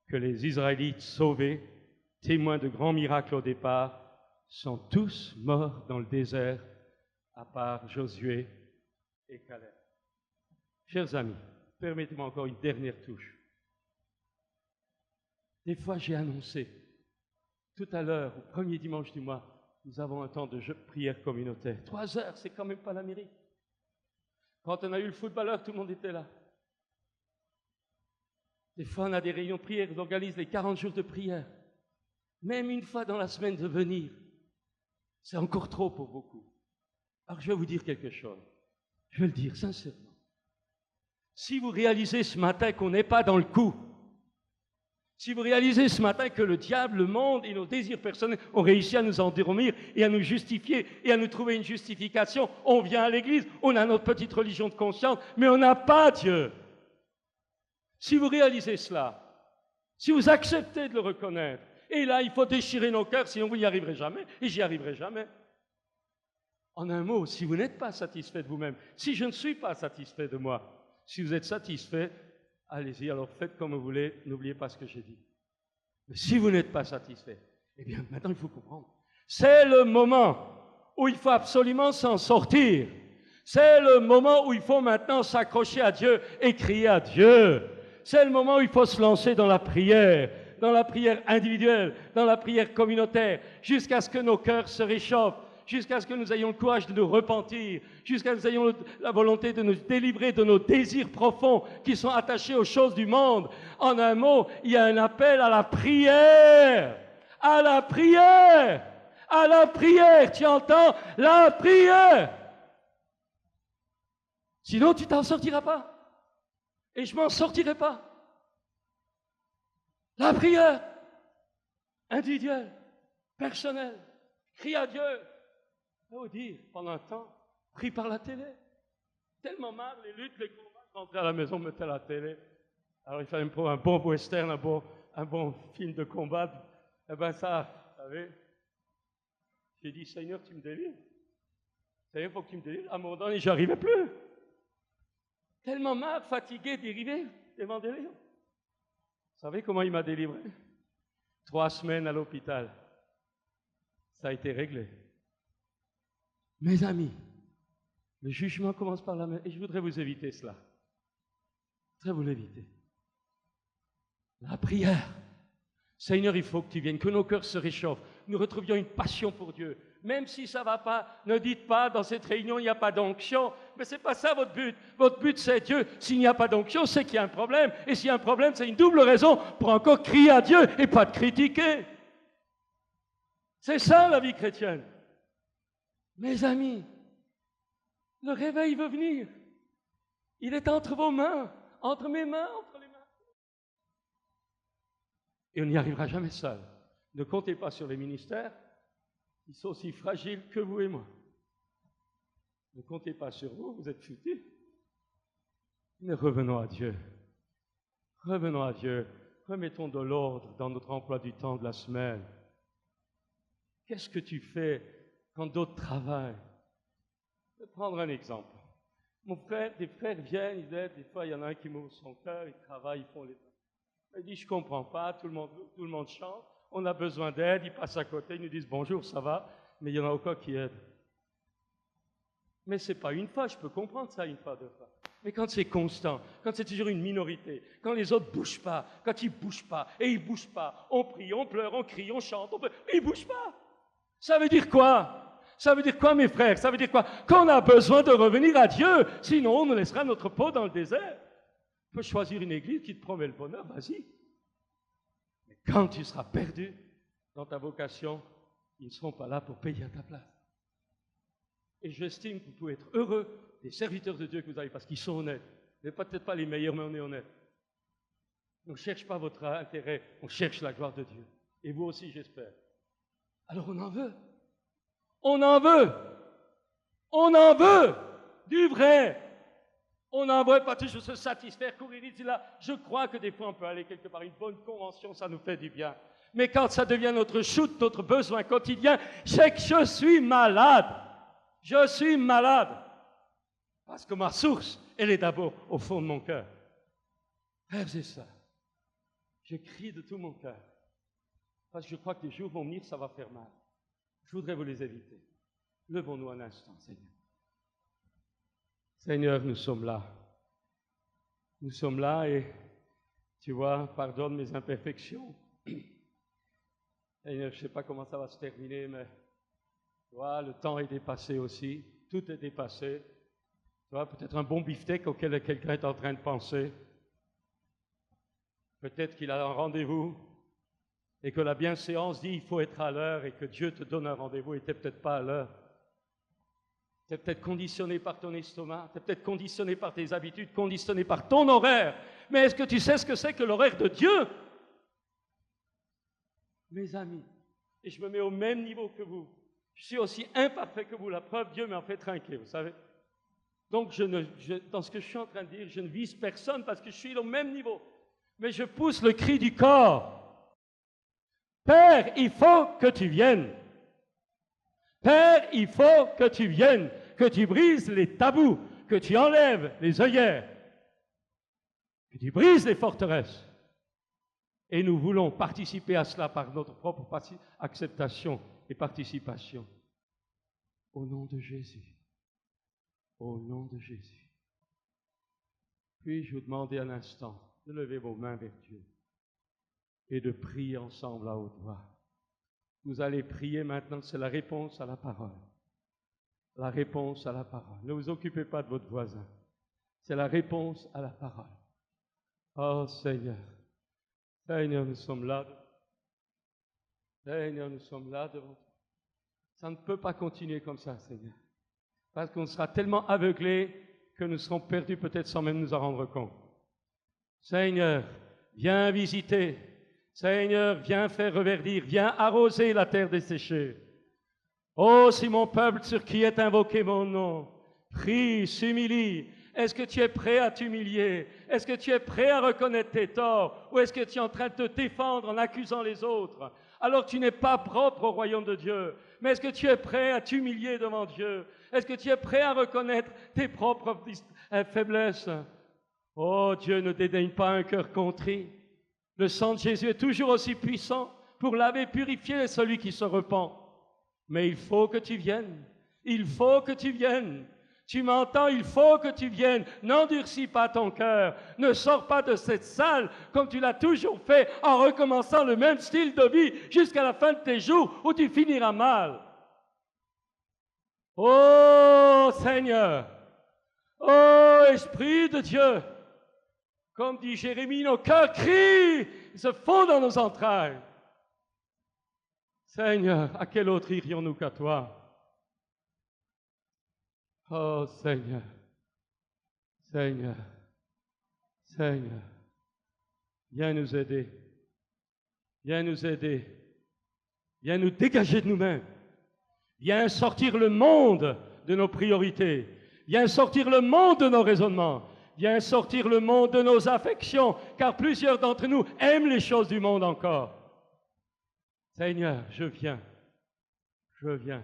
que les Israélites sauvés, témoins de grands miracles au départ, sont tous morts dans le désert, à part Josué et Caleb. Chers amis, permettez-moi encore une dernière touche. Des fois, j'ai annoncé, tout à l'heure, au premier dimanche du mois, nous avons un temps de prière communautaire. 3 heures, c'est quand même pas l'Amérique. Quand on a eu le footballeur, tout le monde était là. Des fois, on a des réunions de prière, on organise les 40 jours de prière. Même une fois dans la semaine de venir, c'est encore trop pour beaucoup. Alors, je vais vous dire quelque chose. Je vais le dire sincèrement. Si vous réalisez ce matin qu'on n'est pas dans le coup, si vous réalisez ce matin que le diable, le monde et nos désirs personnels ont réussi à nous endormir et à nous justifier et à nous trouver une justification, on vient à l'église, on a notre petite religion de conscience, mais on n'a pas Dieu. Si vous réalisez cela, si vous acceptez de le reconnaître, et là, il faut déchirer nos cœurs, sinon vous n'y arriverez jamais, et j'y arriverai jamais. En un mot, si vous n'êtes pas satisfait de vous-même, si je ne suis pas satisfait de moi, si vous êtes satisfait, allez-y, alors faites comme vous voulez, n'oubliez pas ce que j'ai dit. Mais si vous n'êtes pas satisfait, eh bien maintenant il faut comprendre. C'est le moment où il faut absolument s'en sortir. C'est le moment où il faut maintenant s'accrocher à Dieu et crier à Dieu. C'est le moment où il faut se lancer dans la prière individuelle, dans la prière communautaire, jusqu'à ce que nos cœurs se réchauffent, jusqu'à ce que nous ayons le courage de nous repentir, jusqu'à ce que nous ayons la volonté de nous délivrer de nos désirs profonds qui sont attachés aux choses du monde. En un mot, il y a un appel à la prière, à la prière, à la prière. Tu entends? La prière. Sinon, tu t'en sortiras pas. Et je m'en sortirai pas. La prière individuelle, personnelle, crie à Dieu. Je vais vous dire, pendant un temps, pris par la télé. Tellement marre, les luttes, les combats, rentrer à la maison, mettre la télé. Alors il fallait me prendre un bon western, un bon film de combat. Eh bien ça, vous savez, j'ai dit, Seigneur, tu me délivres. Seigneur, il faut que tu me délivres. À un moment donné, je n'arrivais plus. Tellement marre, fatigué, dérivé, devant des livres. Vous savez comment il m'a délivré? 3 semaines à l'hôpital. Ça a été réglé. Mes amis, le jugement commence par la main, et je voudrais vous éviter cela. Je voudrais vous l'éviter. La prière. Seigneur, il faut que tu viennes, que nos cœurs se réchauffent, nous retrouvions une passion pour Dieu. Même si ça ne va pas, ne dites pas, dans cette réunion, il n'y a pas d'onction. Mais ce n'est pas ça votre but. Votre but, c'est Dieu. S'il n'y a pas d'onction, c'est qu'il y a un problème. Et s'il y a un problème, c'est une double raison pour encore crier à Dieu et pas de critiquer. C'est ça, la vie chrétienne. Mes amis, le réveil veut venir. Il est entre vos mains, entre mes mains, entre les mains. Et on n'y arrivera jamais seul. Ne comptez pas sur les ministères, ils sont aussi fragiles que vous et moi. Ne comptez pas sur vous, vous êtes futés. Mais revenons à Dieu. Revenons à Dieu. Remettons de l'ordre dans notre emploi du temps de la semaine. Qu'est-ce que tu fais quand d'autres travaillent? Je vais prendre un exemple. Des frères viennent, ils aident, des fois il y en a un qui m'ouvre son cœur, ils travaillent, ils font les... Il dit, je ne comprends pas, tout le monde chante, on a besoin d'aide, ils passent à côté, ils nous disent bonjour, ça va, mais il y en a aucun qui aide. Mais ce n'est pas une fois, je peux comprendre ça une fois, deux fois. Mais quand c'est constant, quand c'est toujours une minorité, quand les autres ne bougent pas, quand ils ne bougent pas, et ils ne bougent pas, on prie, on pleure, on crie, on chante, et ils ne bougent pas. Ça veut dire quoi? Ça veut dire quoi, mes frères? Ça veut dire quoi? Qu'on a besoin de revenir à Dieu, sinon on nous laissera notre peau dans le désert. Tu peux choisir une église qui te promet le bonheur, vas-y. Mais quand tu seras perdu dans ta vocation, ils ne seront pas là pour payer à ta place. Et j'estime que vous pouvez être heureux des serviteurs de Dieu que vous avez, parce qu'ils sont honnêtes. Vous n'êtes peut-être pas les meilleurs, mais on est honnêtes. On ne cherche pas votre intérêt, on cherche la gloire de Dieu. Et vous aussi, j'espère. Alors on en veut. On en veut. On en veut du vrai. On n'en veut pas toujours se satisfaire, courir ici, là. Je crois que des fois, on peut aller quelque part. Une bonne convention, ça nous fait du bien. Mais quand ça devient notre chute, notre besoin quotidien, c'est que je suis malade. Je suis malade. Parce que ma source, elle est d'abord au fond de mon cœur. Frères, c'est ça. Je crie de tout mon cœur. Parce que je crois que des jours vont venir, ça va faire mal. Je voudrais vous les éviter. Levons-nous un instant, Seigneur. Seigneur, nous sommes là. Nous sommes là et, tu vois, pardonne mes imperfections. Seigneur, je ne sais pas comment ça va se terminer, mais, tu vois, le temps est dépassé aussi. Tout est dépassé. Tu vois, peut-être un bon beefsteak auquel quelqu'un est en train de penser. Peut-être qu'il a un rendez-vous et que la bienséance dit il faut être à l'heure et que Dieu te donne un rendez-vous et tu n'es peut-être pas à l'heure. Tu es peut-être conditionné par ton estomac, tu es peut-être conditionné par tes habitudes, conditionné par ton horaire. Mais est-ce que tu sais ce que c'est que l'horaire de Dieu? Mes amis, et je me mets au même niveau que vous. Je suis aussi imparfait que vous. La preuve, Dieu m'a fait trinquer, vous savez. Donc, dans ce que je suis en train de dire, je ne vise personne parce que je suis au même niveau. Mais je pousse le cri du corps. Père, il faut que tu viennes. Père, il faut que tu viennes, que tu brises les tabous, que tu enlèves les œillères, que tu brises les forteresses. Et nous voulons participer à cela par notre propre acceptation et participation. Au nom de Jésus. Au nom de Jésus. Puis-je vous demander un instant de lever vos mains vers Dieu et de prier ensemble à haute voix. Vous allez prier maintenant, c'est la réponse à la parole. La réponse à la parole. Ne vous occupez pas de votre voisin. C'est la réponse à la parole. Oh Seigneur, Seigneur, nous sommes là. Seigneur, nous sommes là devant toi. Ça ne peut pas continuer comme ça, Seigneur. Parce qu'on sera tellement aveuglés que nous serons perdus peut-être sans même nous en rendre compte. Seigneur, viens visiter. Seigneur, viens faire reverdir, viens arroser la terre desséchée. Oh, si mon peuple sur qui est invoqué mon nom, prie, s'humilie. Est-ce que tu es prêt à t'humilier? Est-ce que tu es prêt à reconnaître tes torts? Ou est-ce que tu es en train de te défendre en accusant les autres? Alors tu n'es pas propre au royaume de Dieu. Mais est-ce que tu es prêt à t'humilier devant Dieu? Est-ce que tu es prêt à reconnaître tes propres faiblesses? Oh, Dieu ne dédaigne pas un cœur contrit. Le sang de Jésus est toujours aussi puissant pour laver et purifier celui qui se repent. Mais il faut que tu viennes. Il faut que tu viennes. Tu m'entends? Il faut que tu viennes. N'endurcis pas ton cœur. Ne sors pas de cette salle comme tu l'as toujours fait en recommençant le même style de vie jusqu'à la fin de tes jours où tu finiras mal. Oh Seigneur! Oh Esprit de Dieu! Comme dit Jérémie, nos cœurs crient, ils se font dans nos entrailles. Seigneur, à quel autre irions-nous qu'à toi? Oh Seigneur, Seigneur, Seigneur, viens nous aider, viens nous aider, viens nous dégager de nous-mêmes, viens sortir le monde de nos priorités, viens sortir le monde de nos raisonnements, viens sortir le monde de nos affections, car plusieurs d'entre nous aiment les choses du monde encore. Seigneur, je viens, je viens.